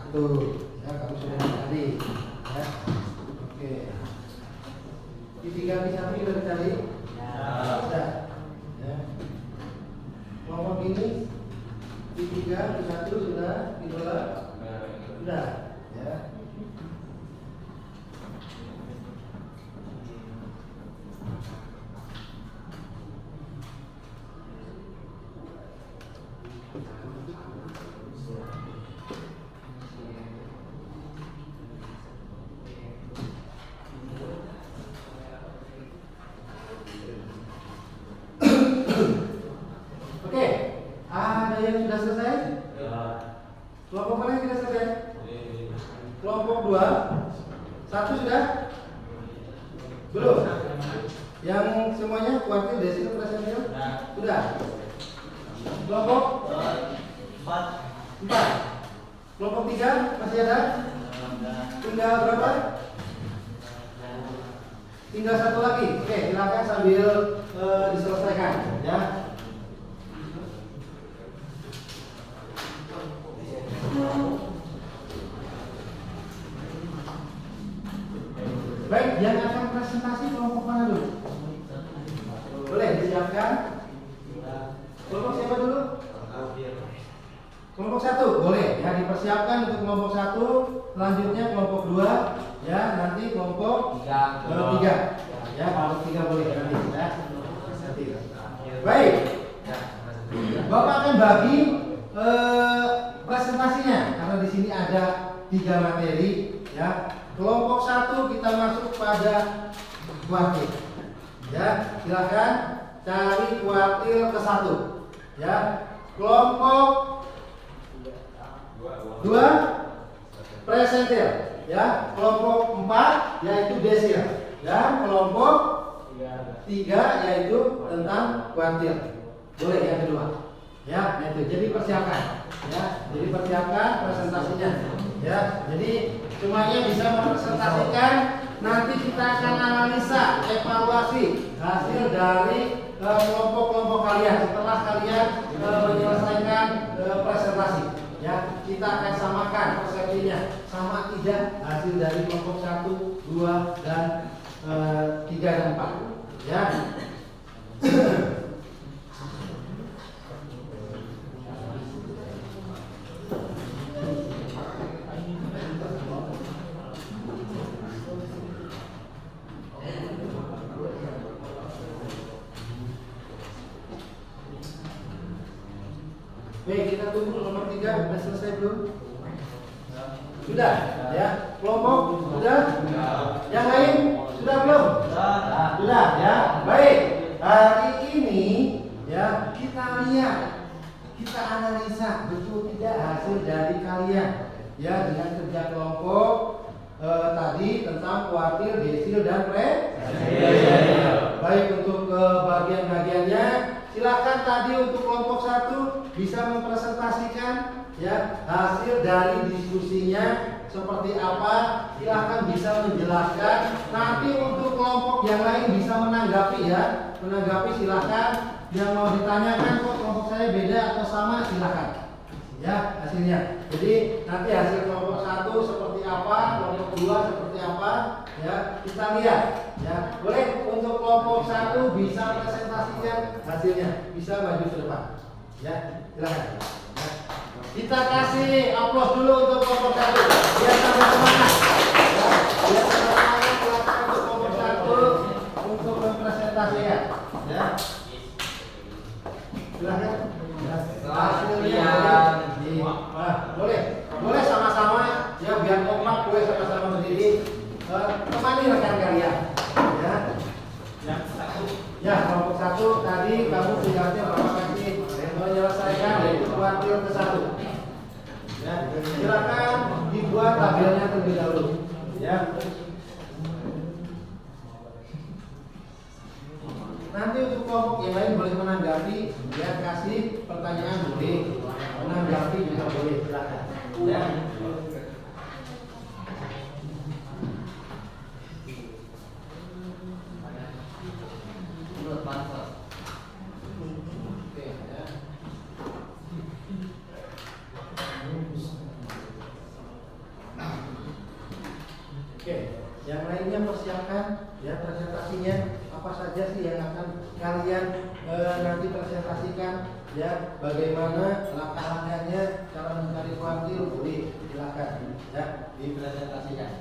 Tuh, ya kamu sudah tadi, ya. Oke. Di tiga di samping sudah tadi. Sudah. Ya. Kelompok ini di tiga di satu sudah, di dua sudah. Ya. Oke, ada yang sudah selesai? Kelompok mana yang sudah selesai? Kelompok 2, 1 sudah? Belum? Yang semuanya kuartil, desil, presentil? Sudah? Kelompok 4. Kelompok 3 masih ada? Tinggal berapa? Tinggal satu lagi. Oke, silakan sambil diselesaikan, ya. Baik, yang akan presentasi kelompok mana dulu? Boleh disiapkan? Kelompok siapa dulu? Kelompok 1, boleh ya, dipersiapkan untuk kelompok 1. Selanjutnya kelompok 2, ya, nanti kelompok 3. Ya, kelompok 3 boleh nanti, ya. Baik. Bapak akan bagi presentasinya karena di sini ada 3 materi, ya. Kelompok 1 kita masuk pada kuartil. Ya, silakan cari kuartil ke-1. Ya. Kelompok 2 presentil, ya. Kelompok 4 yaitu desil, ya. Kelompok 3 yaitu tentang kuartil. Boleh yang kedua. Ya, itu. Jadi persiapkan, ya. Jadi persiapkan presentasinya. Ya, jadi semuanya bisa mempresentasikan. Nanti kita akan analisa, evaluasi hasil dari kelompok-kelompok kalian setelah kalian menyelesaikan presentasi. Ya, kita akan samakan persepsinya sama tidak hasil dari kelompok 1, 2, dan 3 dan 4. Ya. tunggu nomor 3 sudah selesai belum? Sudah, ya. Kelompok sudah? Yang lain sudah belum? Sudah, ya. Baik. Hari ini ya kita lihat, kita analisa betul tidak hasil dari kalian ya dengan kerja kelompok tadi tentang kuartil, desil dan presil. Baik, untuk bagian-bagiannya silakan tadi untuk kelompok 1 bisa mempresentasikan ya hasil dari diskusinya seperti apa, silakan bisa menjelaskan. Nanti untuk kelompok yang lain bisa menanggapi ya, silakan. Yang mau ditanyakan kok kelompok saya beda atau sama, silakan ya hasilnya. Jadi nanti hasil kelompok 1 seperti apa, kelompok 2 seperti apa ya, kita lihat ya. Boleh untuk kelompok 1 bisa presentasikan hasilnya, bisa maju ke depan ya, silakan ya. Kita kasih aplaus dulu untuk kelompok 1 biar tambah semangat ya, biar tambah semangat. Silakan untuk kelompok 1 untuk mempresentasikan ya, silakan ya. Hasilnya boleh sama-sama ya, biar kompak, boleh sama-sama berdiri, temani rekan kalian ya. Ya, kelompok 1 tadi kamu tugasnya Bapak kasih menyelesaikan yaitu kuartil ke-1 ya. Silakan dibuat tabelnya terlebih dahulu ya. Nanti untuk kelompok yang lain boleh menanggapi ya, kasih pertanyaan boleh, menanggapi juga boleh, silakan ya. Oke, yang lainnya persiapkan ya presentasinya, apa saja sih yang akan kalian nanti presentasikan ya, bagaimana langkah-langkahnya, cara mencari kuartil, boleh silakan ya dipresentasikan.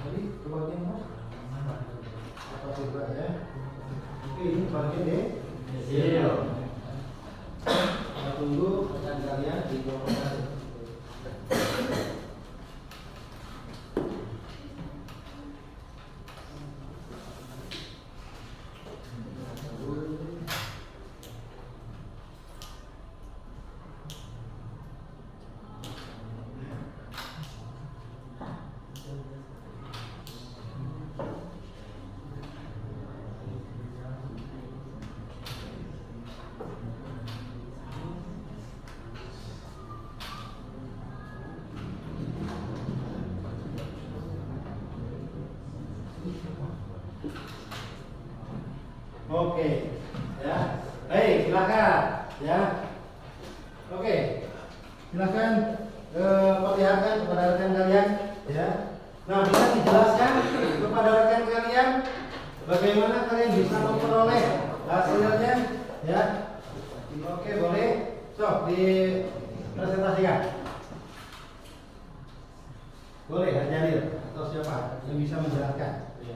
Tadi kebagian mana? Apa coba ya? Oke, ini bagian deh. Iya. Kita tunggu rekan kalian di kelompok satu. Oke, ya. Baik, silakan, ya. Oke, silakan perlihatkan kepada rekan kalian, ya. Nah, bisa dijelaskan kepada rekan kalian bagaimana kalian bisa memperoleh hasilnya, ya. Oke, boleh. So, dipresentasikan. Boleh, Hajaril atau siapa yang bisa menjelaskan, ya.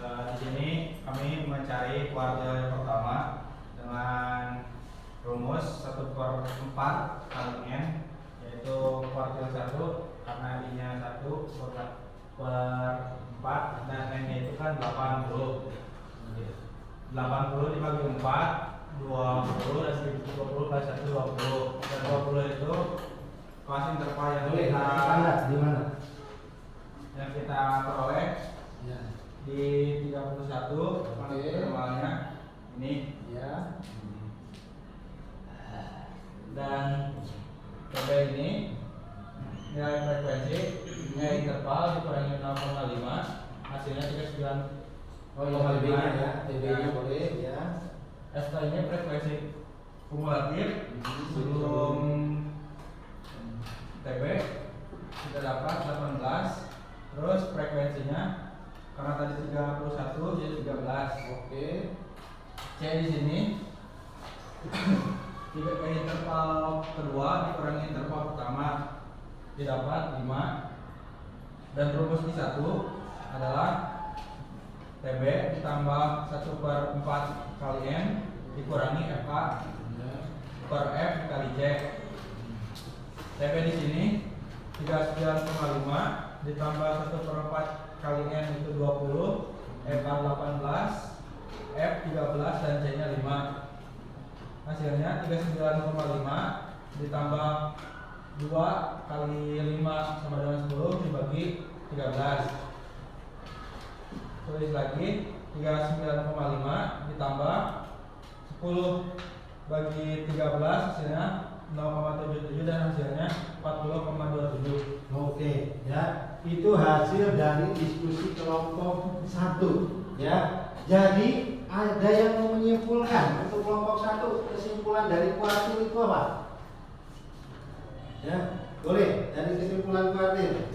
Di sini kami mencari kuartil yang pertama dengan rumus 1/4 kali n, yaitu kuartil 1 karena I-nya 1/4 dan n-nya itu kan 80. 80 dibagi 4 20 dan 20 plus 1 20 dan 20 itu kelas interval yang Boleh, tanda di mana? kita peroleh Ya. di 31 intervalnya ini, Ya. dan TB ini nilai frekuensi nilai interval dikurangi 0,5 hasilnya 39. Oh, yang TB-nya ya, TB-nya boleh ya. SK ini frekuensi kumulatif sebelum TB kita dapat 18, terus frekuensinya karena tadi 31 jadi 13. Oke. C di sini interval kedua dikurangi interval pertama didapat 5, dan rumus di 1 adalah TB ditambah 1/4 kali N dikurangi FK per F dikali C. TB di sini 39,5 ditambah 1/4 kali N itu 20, FK 18, F 13 dan C nya 5. Hasilnya 39,5 ditambah 2 kali 5 sama dengan 10 dibagi 13. Tulis lagi 39,5 ditambah 10 bagi 13 hasilnya 0,77 dan hasilnya 40,27. Oke, ya. Itu hasil dari diskusi kelompok 1, ya. Jadi ada yang mau menyimpulkan untuk kelompok 1 kesimpulan dari kuartil itu apa? Ya, boleh dari kesimpulan kuartil.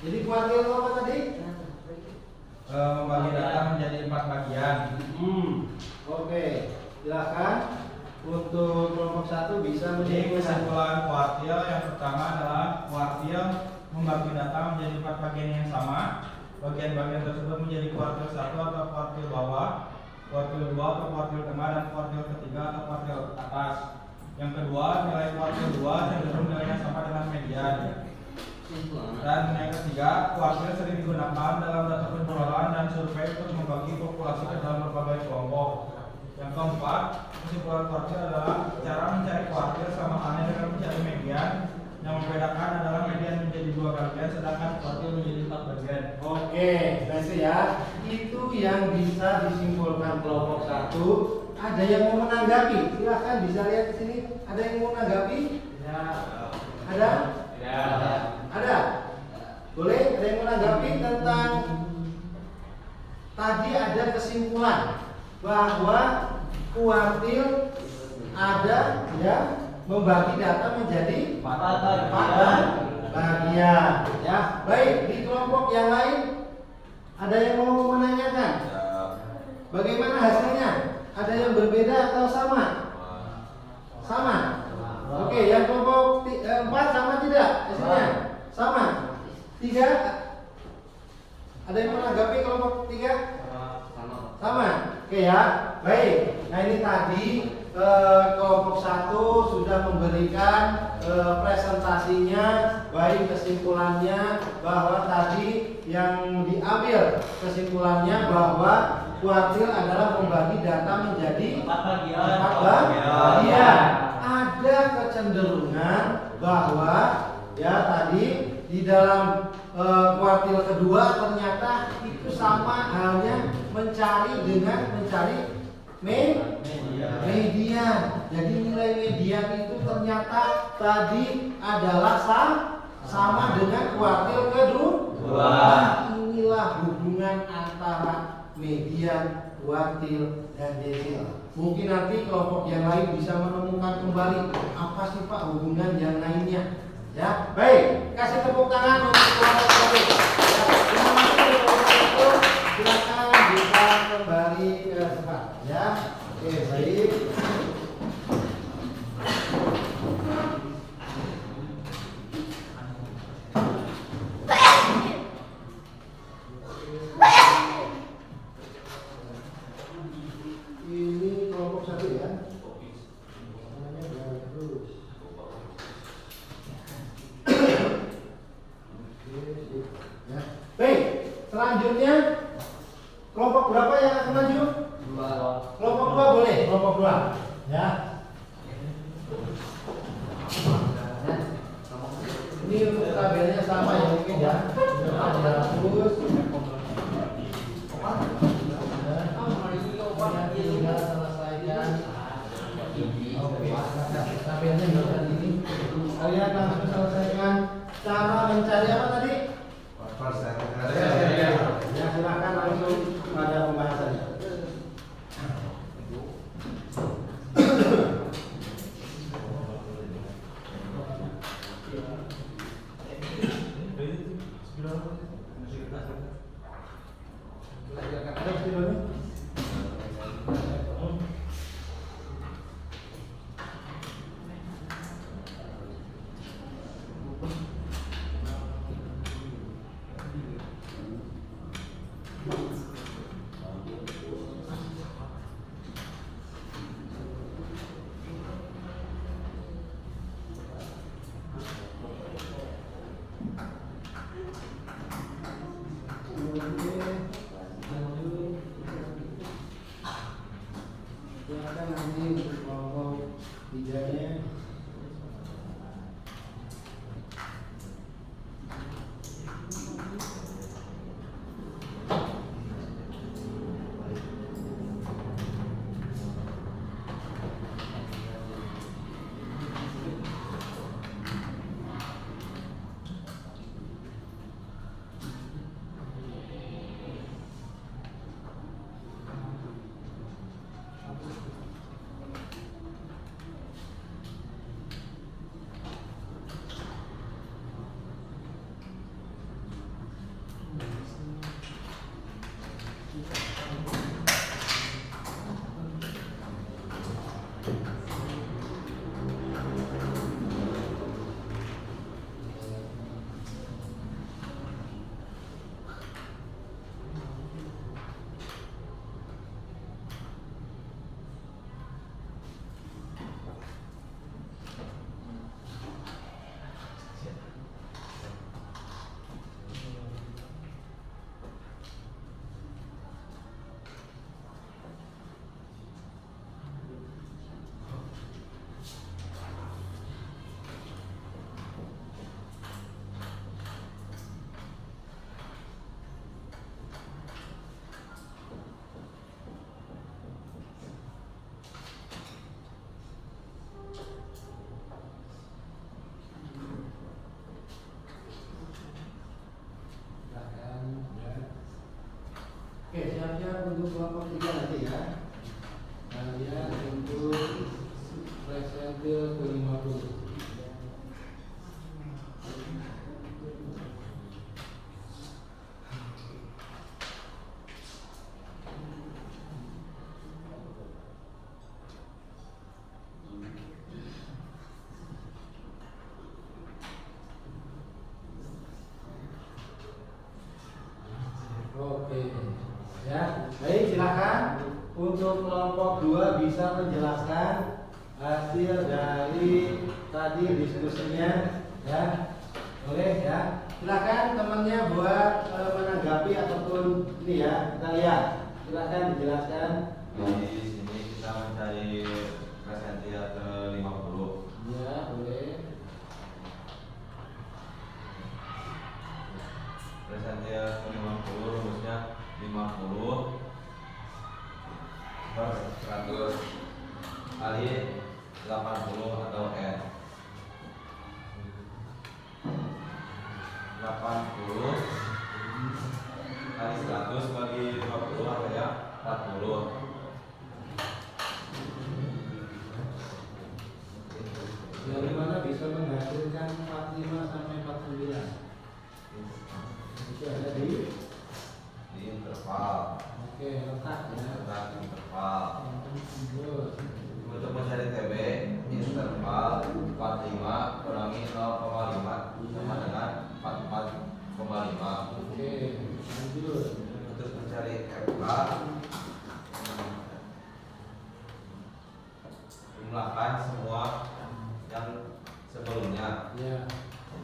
Jadi kuartil itu apa tadi? Membagi data menjadi 4 bagian. Oke, silakan untuk kelompok 1 bisa Jadi menyimpulkan. kesimpulan kuartil yang pertama adalah kuartil membagi data menjadi 4 bagian yang sama. Bagian-bagian tersebut menjadi kuartil 1 atau kuartil bawah, kuartil 2 atau kuartil tengah, dan kuartil ketiga atau kuartil atas. Yang kedua, nilai kuartil 2 cenderung nilainya sama dengan median. Dan yang ketiga, kuartil sering digunakan dalam data penjualan dan survei untuk membagi populasi ke dalam berbagai kelompok. Yang keempat, kesimpulan kuartil adalah cara mencari kuartil sama halnya dengan mencari median. Yang membedakan adalah median menjadi 2 bagian, sedangkan kuartil menjadi 4 bagian. Oke, berarti ya, itu yang bisa disimpulkan kelompok 1. Ada yang mau menanggapi? Silahkan bisa lihat di sini. Ada yang mau menanggapi? Ya. Ada? Ya. Ada? Boleh? Ada yang menanggapi tentang tadi ada kesimpulan bahwa kuartil ada ya membagi data menjadi 4 bagian ya. Baik, di kelompok yang lain ada yang mau menanyakan bagaimana hasilnya? Ada yang berbeda atau sama? Sama. Oke, yang kelompok 4 sama tidak hasilnya? Sama. 3 ada yang menanggapi kelompok 3? Sama. Oke ya. Baik. Nah ini tadi kelompok 1 sudah memberikan presentasinya, baik kesimpulannya bahwa tadi yang diambil kesimpulannya bahwa kuartil adalah membagi data menjadi 4 bagian. Ada kecenderungan bahwa ya tadi di dalam kuartil kedua ternyata itu sama halnya mencari median. Jadi nilai median itu ternyata tadi adalah sama dengan kuartil kedua. Inilah hubungan antara median, kuartil, dan desil. Mungkin nanti kelompok yang lain bisa menemukan kembali apa sih Pak hubungan yang lainnya. Ya, baik. Kasih tepuk tangan untuk kelompok 1. Ya, terima kasih kelompok 1. Silakan bisa kembali ke tempat. Ya, oke baik. Ini kelompok 1 ya. Namanya bagus. Ya. Baik, selanjutnya kelompok berapa yang akan maju? 2. Kelompok 2 boleh, kelompok 2. Ya. Ini untuk tabelnya sama ya mungkin ya. Terus tinggal selesaikan. Oke, tabelnya bisa ini. Kalian langsung selesaikan cara mencari apa tadi? Ya, silakan langsung pada pembahasannya. Ada videonya? Silakan nanti untuk kelompok 3-nya. kalian untuk kelompok 3 nanti ya. Kalian untuk presentil ke-50. Oke, ya, baik silakan untuk kelompok 2 bisa menjelaskan hasil dari tadi diskusinya, ya, boleh ya. Silakan temannya buat menanggapi ataupun ini ya kita lihat. Silakan dijelaskan. Di sini kita mencari presentil ke-50. Ya, boleh. Presentil ke-50 rumusnya 50 per 100 kali 80 atau N. 80 kali 100 bagi 50 artinya 40. Dari mana bisa menghasilkan 45 sampai 49? Itu ada di Interval. oke, letak ya. Letak interval. Good. Untuk mencari TB, interval 45 kurangi 0,5 sama dengan 44,5. Oke, lanjut. Untuk mencari FK, jumlahkan semua yang sebelumnya, Ya.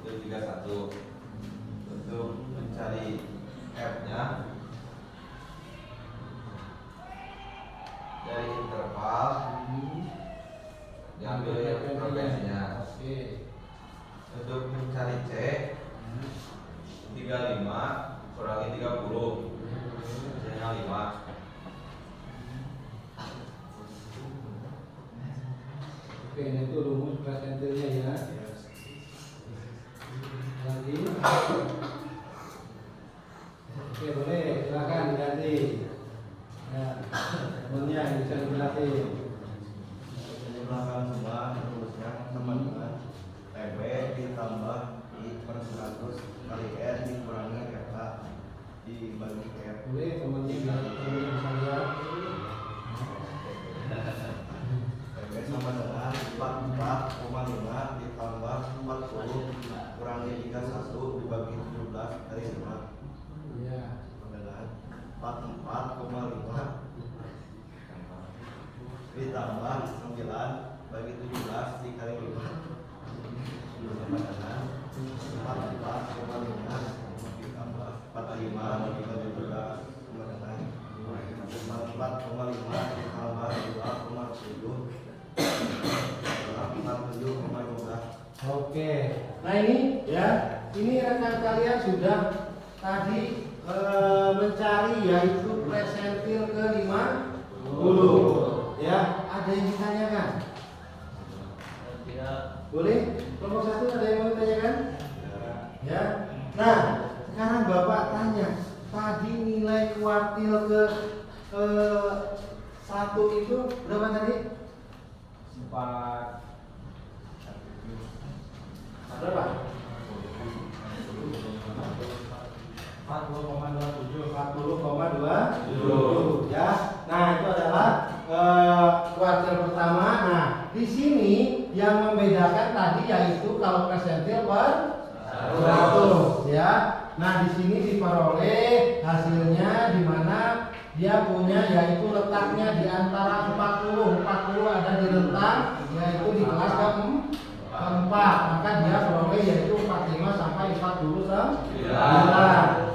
itu 31. Untuk mencari F-nya dari interval diambil frekuensinya. Oke. Untuk mencari C, 35 kurangi 30, C-nya 5. Oke, ini itu rumus presentilnya ya. Lagi. Oke, boleh, silakan diganti. Ya, temennya yang bisa dijelasin. Jumlahkan semua rumusnya teman-teman. TB ditambah I per 100 kali N dikurangi FH dibagi F. Boleh, temennya bisa lihat. TB sama dengan 44,5 ditambah 40 kurangi 31 dibagi 17 dari 5 Ya. sama dengan 44,5 ditambah 9 bagi 17 dikali 5 sama dengan 44,5 ditambah 45 bagi 17 sama dengan 44,5 ditambah 2,7 47,15. Oke. Nah ini ya, ini rekan kalian sudah tadi mencari yaitu presentil ke-50. Ya, ada yang ditanyakan? Tidak. Boleh? Kelompok 1 ada yang mau ditanyakan? Ya. Nah, sekarang Bapak tanya, tadi nilai kuartil ke 1 itu berapa tadi? 4 Berapa? 40,27 ya. Nah, itu adalah kuartil pertama. Nah, di sini yang membedakan tadi yaitu kalau presentil per 100 ya. Nah, di sini diperoleh hasilnya di mana dia punya yaitu letaknya di antara 40 ada di rentang yaitu di kelas keempat, maka dia peroleh yaitu 45 sampai 49.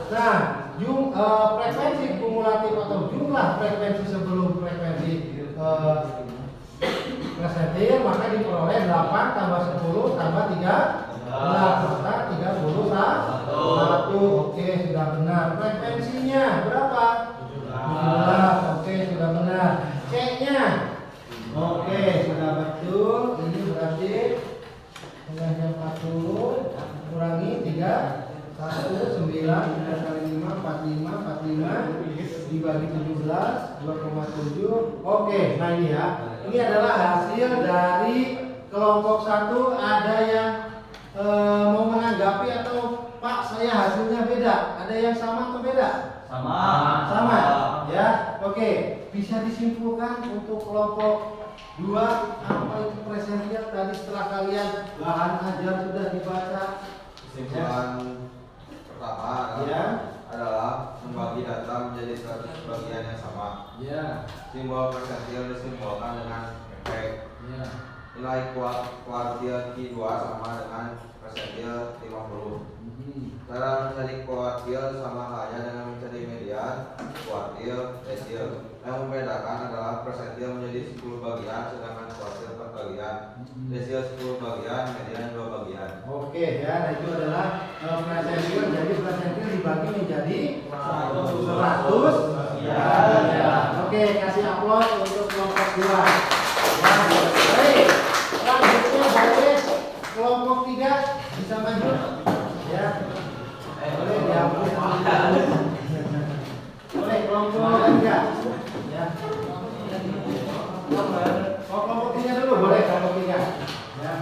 Nah, frekuensi kumulatif atau jumlah frekuensi sebelum frekuensi presentil maka diperoleh 8 tambah 10 tambah 13 maka 31. Oke, sudah benar. Frekuensinya berapa? 17. Oke, sudah benar. C-nya oke, sudah betul. Ini berarti 40 kurangi 13 1, 9, 3 kali 5, 45 dibagi 17, 2,7. Oke, nah ini ya. Ini adalah hasil dari kelompok 1. Ada yang mau menanggapi atau Pak saya hasilnya beda? Ada yang sama atau beda? Sama ya. Oke, bisa disimpulkan untuk kelompok 2 apa itu presential tadi setelah kalian bahan ajar sudah dibaca. Kesimpulan pertama Ya. adalah membagi data menjadi 100 bagian yang sama. Ya. Simbol persentil disimbolkan dengan efek. Ya. Nilai kuartil Q2 sama dengan persentil 50. Cara mencari kuartil sama halnya dengan mencari median, kuartil, desil. Yang membedakan adalah persentil menjadi 10 bagian, sedangkan kuartil per bagian. Desil 10 bagian, median 2 bagian. Oke ya, nah itu adalah presentil. Jadi presentil dibagi menjadi 100 ya. Oke, kasih aplaus untuk kelompok 2. Baik, selanjutnya baris kelompok 3 bisa maju ya. Boleh dihapus. Boleh kelompok 3 ya. Kelompok 3 dulu boleh kelompok 3 ya.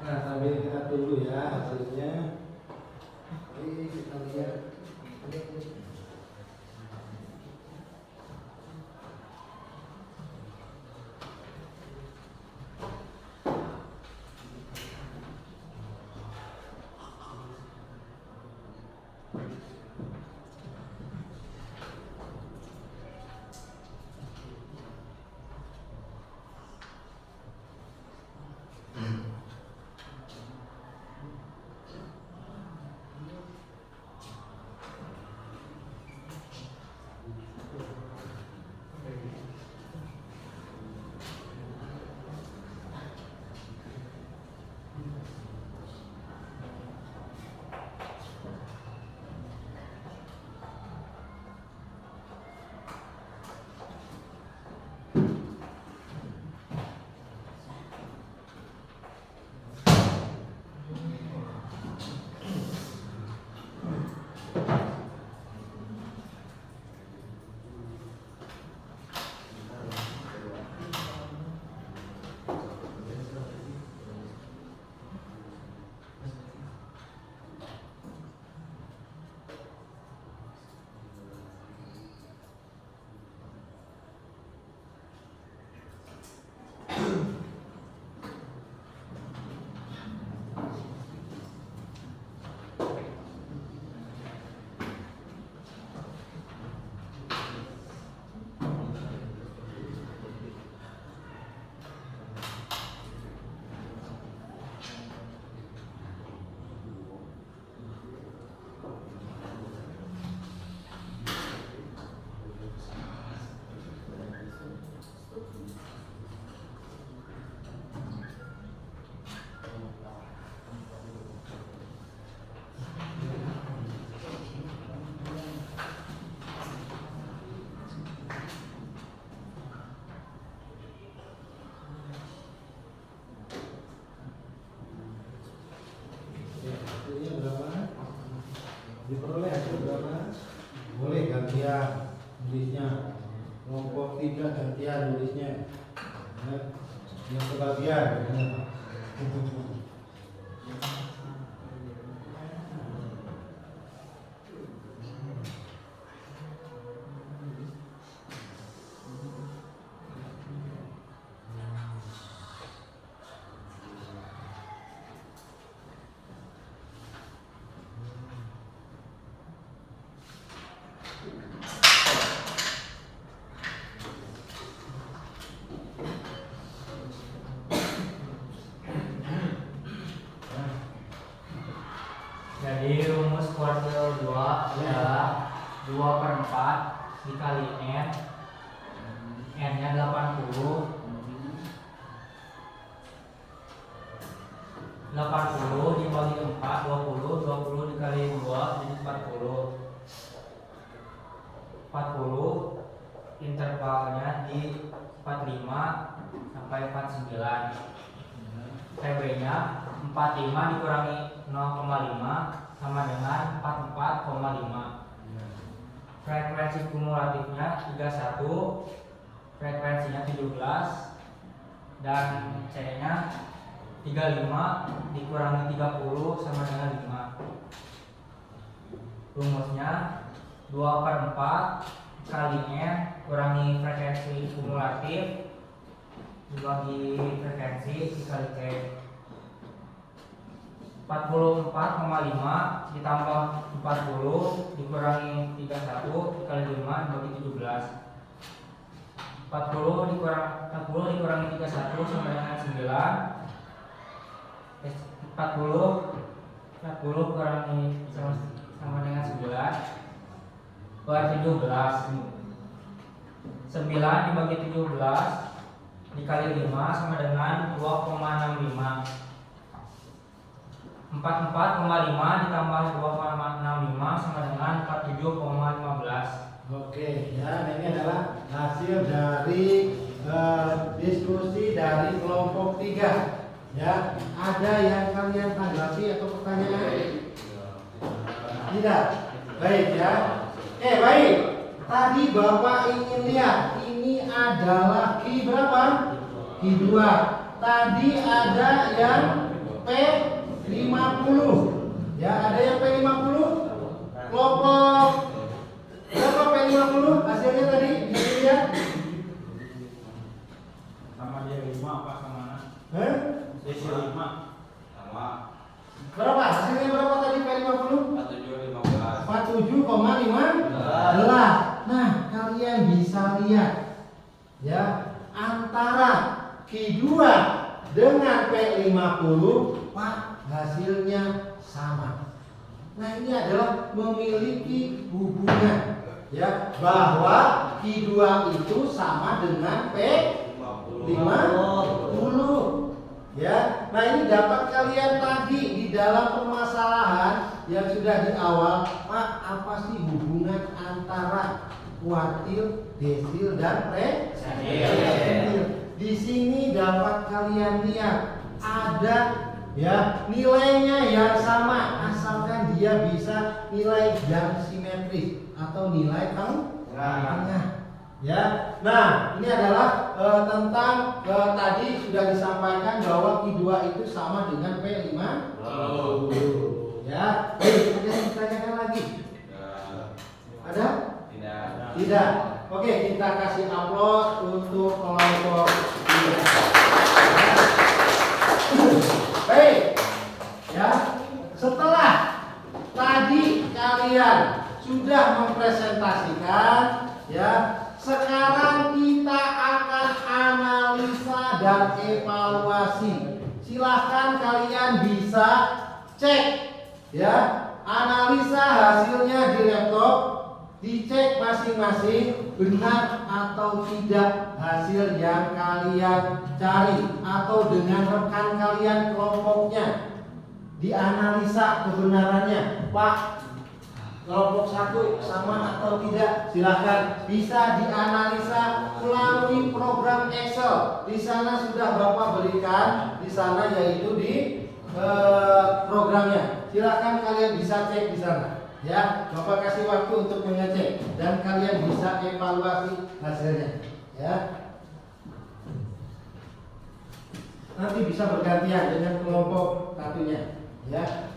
Nah, sambil kita tunggu ya hasilnya. Mari kita lihat. Diperoleh hasil berapa? Boleh gantian nulisnya. Kelompok 3 gantian nulisnya. Ya, yang kebagian. Jadi rumus kuartil 2 adalah 2/4 dikali N. N-nya 80. 80 dibagi 4, 20. 20 dikali 2 jadi 40. 40 intervalnya di 45 sampai 49. PB-nya 45 dikurangi 0,5 sama dengan 44,5. Frekuensi kumulatifnya 31, frekuensinya 17, dan C-nya 35 dikurangi 30 sama dengan 5. Rumusnya 2/4 kali N kurangi frekuensi kumulatif dibagi frekuensi dikali C. 44,5 ditambah 40 dikurangi 31 dikali 5 dibagi 17. 40 dikurangi 31 sama dengan 9. 40 kurangi sama dengan 9 buat 17. 9 dibagi 17 dikali 5 sama dengan 2,65. 44,5 ditambah 2,65 sama dengan 47,15. Oke, ya ini adalah hasil dari diskusi dari kelompok 3. Ya, ada yang kalian tanggapi atau pertanyaan? Tidak. Baik ya. Baik. Tadi Bapak ingin lihat ini adalah Q berapa? Q2. Tadi ada yang P50. Ya, ada yang P50. Kelompok berapa P50? Hasilnya tadi bisa dilihat? Sama dia 5 apa sama mana? Hah? Sesi 5 sama Berapa? Hasilnya berapa tadi P50? 47,15. 47,15. Nah, kalian bisa lihat ya, antara Q2 dengan P50, Pak, hasilnya sama. Nah, ini adalah memiliki hubungan ya, bahwa Q2 itu sama dengan P50. Ya, nah ini dapat kalian tadi di dalam permasalahan yang sudah di awal, Pak, apa sih hubungan antara kuartil, desil, dan persentil? Di sini dapat kalian lihat ada ya nilainya yang sama, asalkan dia bisa nilai yang simetris atau nilai tengah. Ya, nah ini adalah tentang tadi sudah disampaikan bahwa Q2 itu sama dengan P50. Ya, baik, ada yang ditanyakan lagi? Ada? Tidak. Oke, kita kasih upload untuk kelompok 3. Baik, ya. Setelah tadi kalian sudah mempresentasikan, ya. Sekarang kita akan analisa dan evaluasi. Silahkan kalian bisa cek ya, analisa hasilnya di laptop, dicek masing-masing benar atau tidak hasil yang kalian cari, atau dengan rekan kalian kelompoknya dianalisa kebenarannya. Pak, kelompok 1 sama atau tidak? Silahkan bisa dianalisa melalui program Excel. Di sana sudah Bapak berikan di sana, yaitu di programnya. Silahkan kalian bisa cek di sana. Ya, Bapak kasih waktu untuk mengecek dan kalian bisa evaluasi hasilnya. Ya, nanti bisa bergantian dengan kelompok satunya. Ya.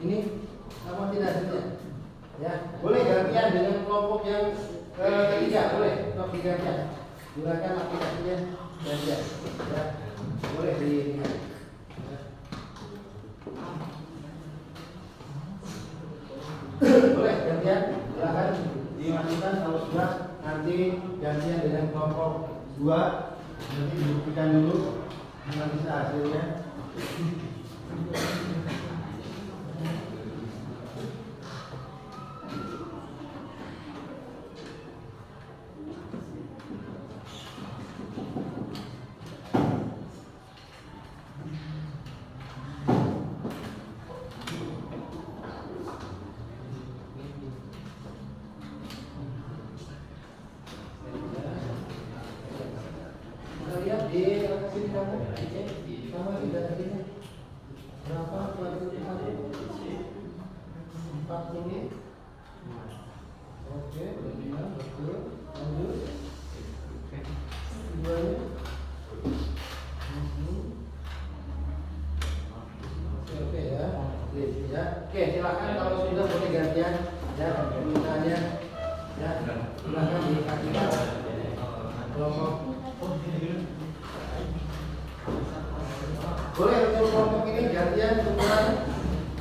Ini apa tidak saja? Ya, boleh gantian dengan kelompok yang ketiga, boleh kelompok gantian. Gunakan aplikasinya gantian. Ya, boleh dilihat. Boleh gantian, silakan dimasukkan kalau sudah nanti gantian dengan kelompok 2 nanti dibuktikan dulu nanti hasilnya. Lihat di lokasi di kamu, sama tidak tadinya berapa? 40. Oke, benar, betul. Lanjut. Keduanya. Oke ya, ya. Oke, silakan kalau sudah boleh gantian ya penggunaannya ya silakan diaktifkan kelompok. Boleh untuk kelompok ini gantian ukuran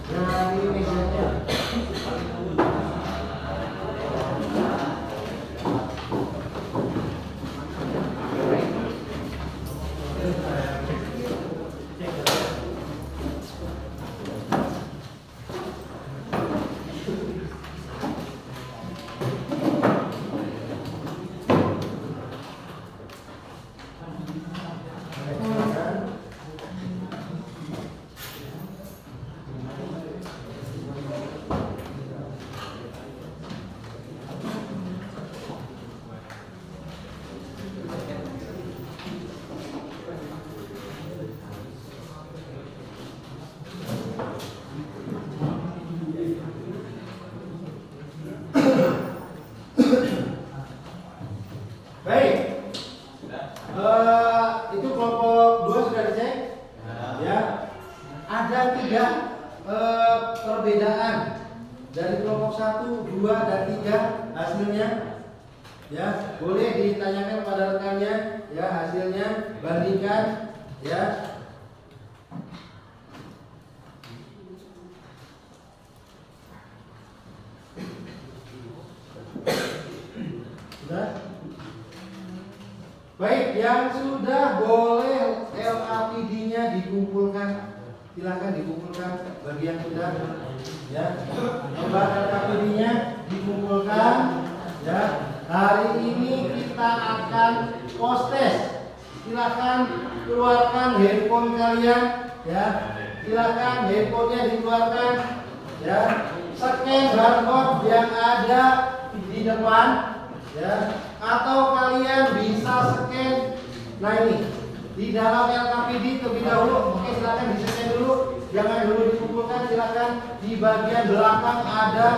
dari mejanya. Baik. Itu kelompok 2 sudah dicek? Ya. Ada 3 perbedaan dari kelompok 1, 2 dan 3 hasilnya. Ya, boleh ditanyakan pada rekannya ya hasilnya, bandingkan ya. Sudah? Baik, yang sudah boleh LAPD-nya dikumpulkan. Silakan dikumpulkan bagi yang sudah ya. Lembar LAPD-nya dikumpulkan ya. Hari ini kita akan post test. Silakan keluarkan handphone kalian ya. Silakan handphonenya dikeluarkan ya. Scan barcode yang ada di depan ya, atau kalian bisa scan. Nah ini di dalam LKPD terlebih dahulu. Oke, silakan di scan dulu, jangan dulu dikumpulkan. Silakan di bagian belakang ada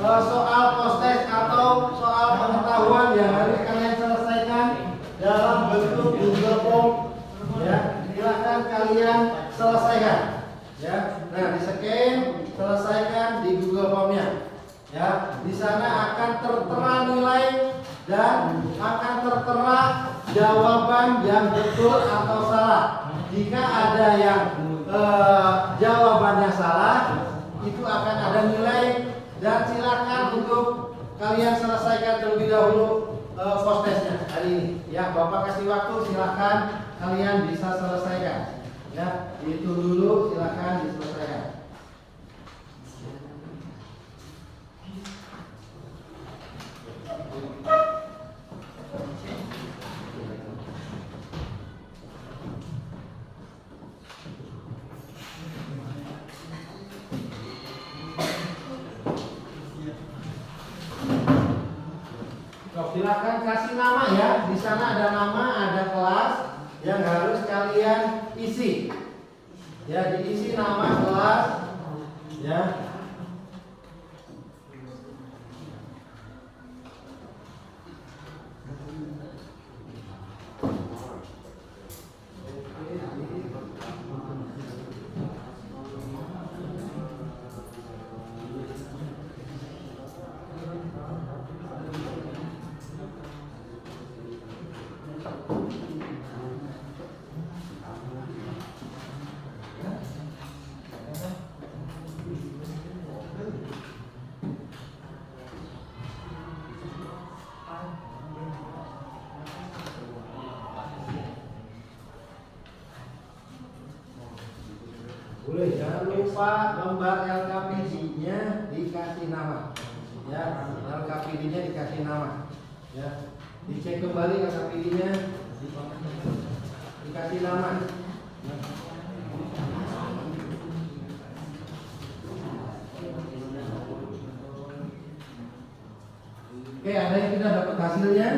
soal post test atau soal pengetahuan yang harus kalian selesaikan dalam bentuk Google Form ya. Silakan kalian selesaikan ya. Nah, di scan, selesaikan di Google Form-nya. Ya, di sana akan tertera nilai dan akan tertera jawaban yang betul atau salah. Jika ada yang jawabannya salah, itu akan ada nilai dan silakan untuk kalian selesaikan terlebih dahulu post testnya hari ini. Ya, Bapak kasih waktu, silakan kalian bisa selesaikan. Ya, itu dulu silakan diselesaikan. Silakan kasih nama ya. Di sana ada nama, ada kelas yang harus kalian isi. Ya, diisi nama kelas ya. lupa lembar LKPD-nya dikasih nama. Ya, LKPD-nya dikasih nama. Ya, dicek kembali LKPD-nya dikasih nama. Oke, ada yang tidak dapat hasilnya?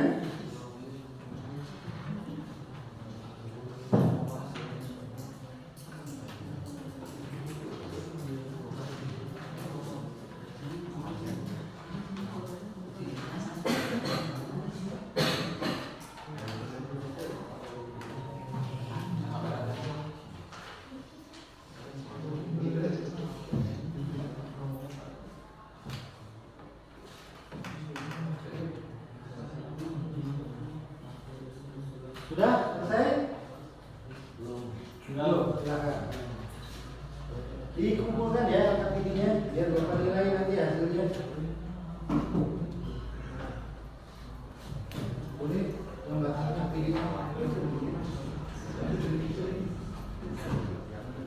Sudah selesai? Belum. Silakan. Dikumpulkan ya LKPD-nya biar dapat nilai nanti hasilnya. Boleh lembar LKPD-nya.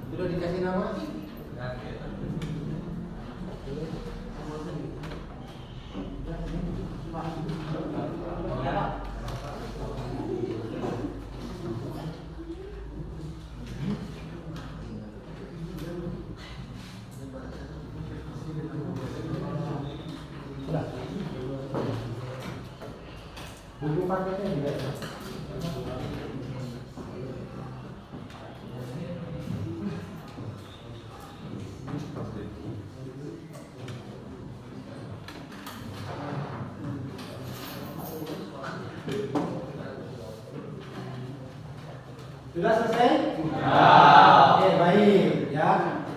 Sudah dikasih nama? Buku paketnya juga ada. Sudah selesai? Ya. Oke, baik ya.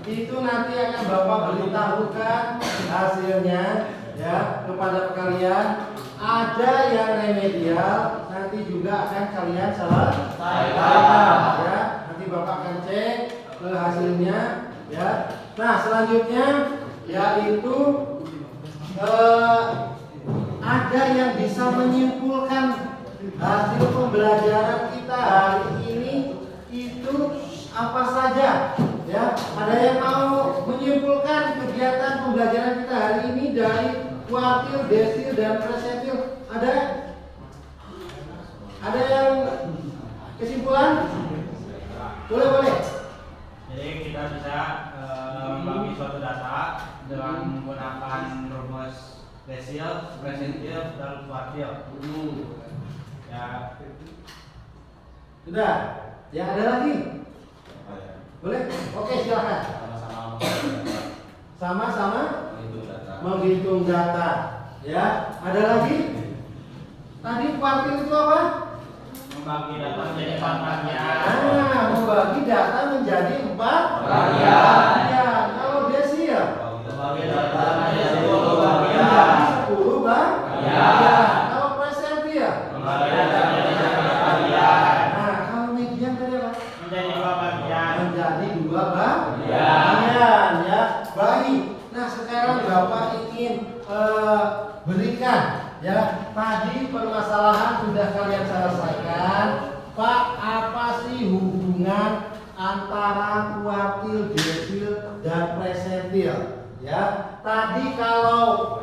Itu nanti akan Bapak beritahukan hasilnya ya kepada kalian. Ada yang remedial, nanti juga akan kalian selesaikan ya. Nanti Bapak akan cek ke hasilnya ya. Nah, selanjutnya yaitu ada yang bisa menyimpulkan hasil pembelajaran kita hari ini itu apa saja ya. Ada yang mau menyimpulkan kegiatan pembelajaran kita hari ini dari kuartil, desil, dan presentil? Ada yang kesimpulan? Boleh. Jadi kita bisa membagi suatu data dengan menggunakan rumus desil, presentil, dan kuartil. Ya. Sudah? Ya, ada lagi? Boleh? Oke, silakan. Sama-sama menghitung data. Ya, ada lagi? Tadi kuartil itu apa? Membagi data menjadi 4 bagian. Nah, membagi data menjadi 4 bagian. Kalau desil? Membagi data menjadi 10 Menjadi bagian. 10 bagian. Kalau presentil? Membagi data menjadi 1 bagian. Nah, kalau median tadi apa? Menjadi 2 bagian. Menjadi 2 bagian. Ya, baik. Nah, sekarang Bapak ingin berikan ya, tadi permasalahan sudah kalian selesaikan. Pak, apa sih hubungan antara kuartil, desil, dan presentil? Ya, tadi kalau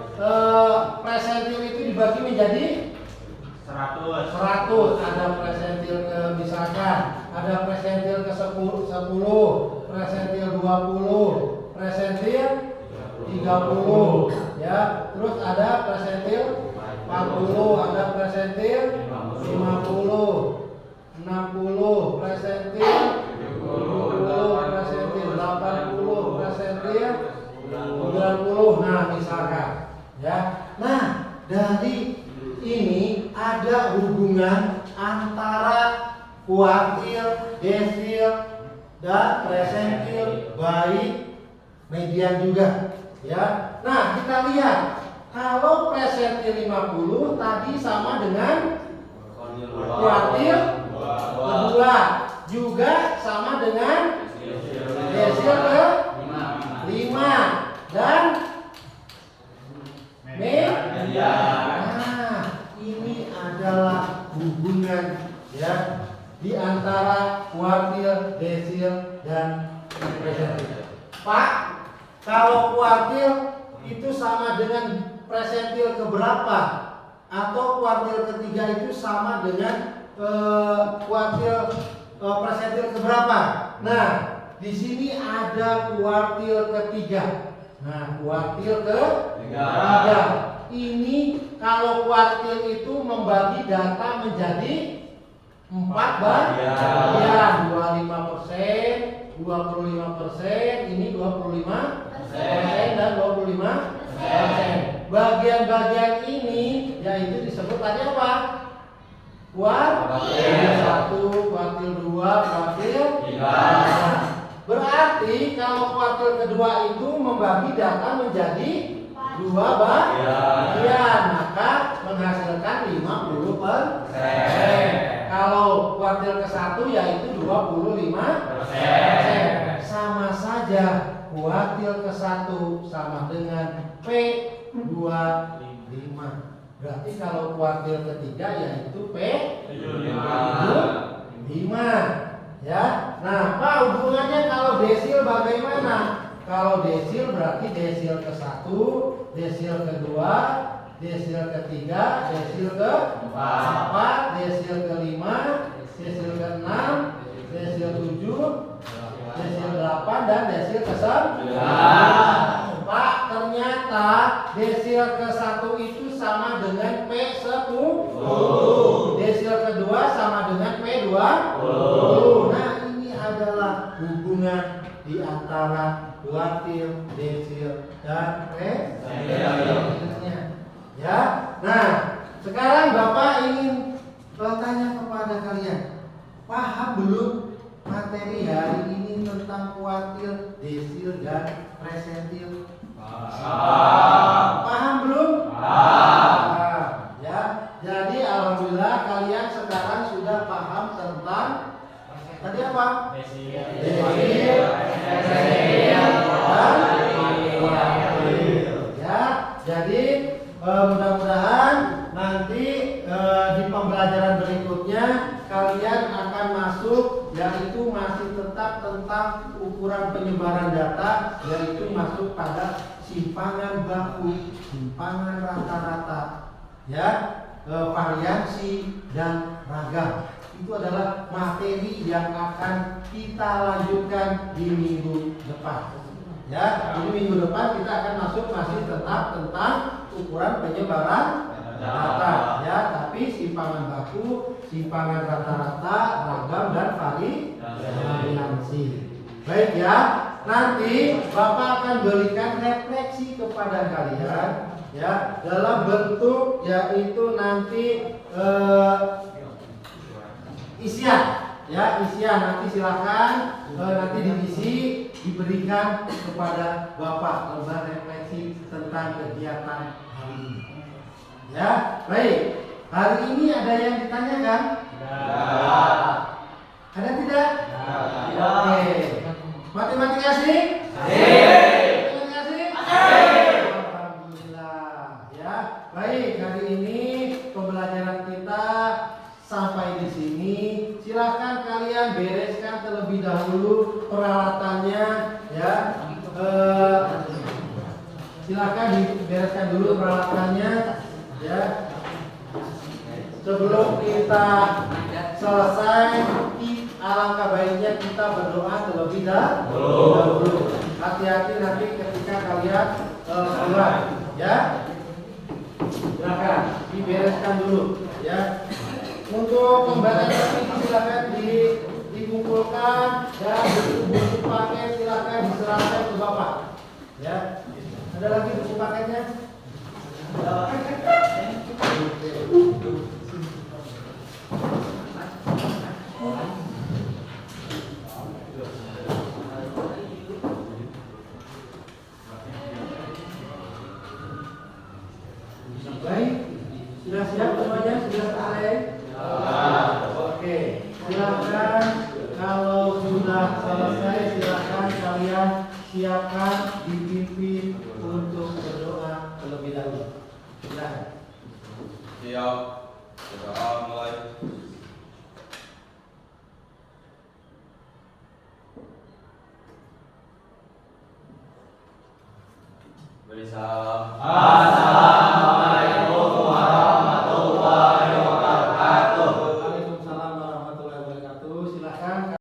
presentil itu dibagi menjadi 100. Ada presentil ke, misalkan ada presentil ke 10, presentil 20, presentil 30 ya. Terus ada presentil 40, ada presentil 50, 60, presentil 70, presentil 80, presentil 90. Nah, misalkan ya. Nah, dari ini ada hubungan antara kuartil, desil, dan presentil, baik median juga ya. Nah, kita lihat kalau presentil 50 tadi sama dengan kuartil kedua, juga sama dengan desil ke 5 dan median. Nah, ini adalah hubungan ya di antara kuartil, desil, dan presentil. Pak, kalau kuartil itu sama dengan presentil keberapa? Atau kuartil ketiga itu sama dengan kuartil presentil keberapa? Nah, di sini ada kuartil ketiga. Nah, kuartil ketiga. Ini kalau kuartil itu membagi data menjadi 4 bagian, 25%, 25%, ini 25% dan 25%. Bagian-bagian ini yaitu disebut tadi apa? Kuartil 1, kuartil 2, kuartil 3. Berarti kalau kuartil kedua itu membagi data menjadi 2 bagian, maka menghasilkan 50%. Kalau kuartil ke-1 yaitu 25%. Sama saja kuartil ke-1 sama dengan P25. Berarti kalau kuartil ketiga yaitu P75. Ya. Nah, Pak, hubungannya kalau desil bagaimana? Kalau desil berarti desil ke-1, desil ke-2, desil ke-3, desil ke-4, desil ke-5, desil ke-6, desil 7, desil 8 dan desil ke-9. Pak, ternyata desil ke-1 itu sama dengan P10. Desil kedua sama dengan P20. Nah, ini adalah hubungan di antara kuartil, desil, dan presentilnya. Ya. Nah, sekarang Bapak ingin tanya kepada kalian, paham belum materi hari ini tentang kuartil, desil, dan presentil? Paham belum? Ya. Jadi alhamdulillah kalian sekarang sudah paham tentang tadi apa? Desil, presentil, dan kuartil. Ya. Jadi mudah-mudahan nanti di pembelajaran berikutnya kalian akan masuk yaitu masih tetap tentang ukuran penyebaran data, yaitu masuk pada simpangan baku, simpangan rata-rata, ya, variansi dan ragam. Itu adalah materi yang akan kita lanjutkan di minggu depan. Ya, di minggu depan kita akan masuk masih tetap tentang ukuran penyebaran data, ya, tapi simpangan baku, simpangan rata-rata, ragam dan variansi. Baik ya, nanti Bapak akan berikan refleksi kepada kalian, ya, dalam bentuk yaitu nanti isian, ya, isian nanti silakan nanti diisi diberikan kepada Bapak lembar refleksi tentang kegiatan hari ini. Ya, baik. Hari ini ada yang ditanyakan? Ada tidak? Oke. Matematika asik? Matematika asik? Alhamdulillah. Ya, baik. Hari ini pembelajaran kita sampai di sini. Silakan kalian bereskan terlebih dahulu peralatannya, ya. Silakan dibereskan dulu peralatannya, ya. Sebelum kita selesai, alangkah baiknya kita berdoa terlebih dahulu. Hati-hati nanti ketika kalian keluar, ya. Silakan dibereskan dulu, ya. Untuk pembahasan ini silakan dikumpulkan dan buku paket silakan diserahkan ke Bapak. Ya. Ada lagi buku paketnya? Baik, sudah siap semuanya? Sudah selesai? Oke, silakan kalau sudah selesai silakan kalian siapkan dipimpin untuk berdoa terlebih dahulu. Silakan. Siap. Beri salam.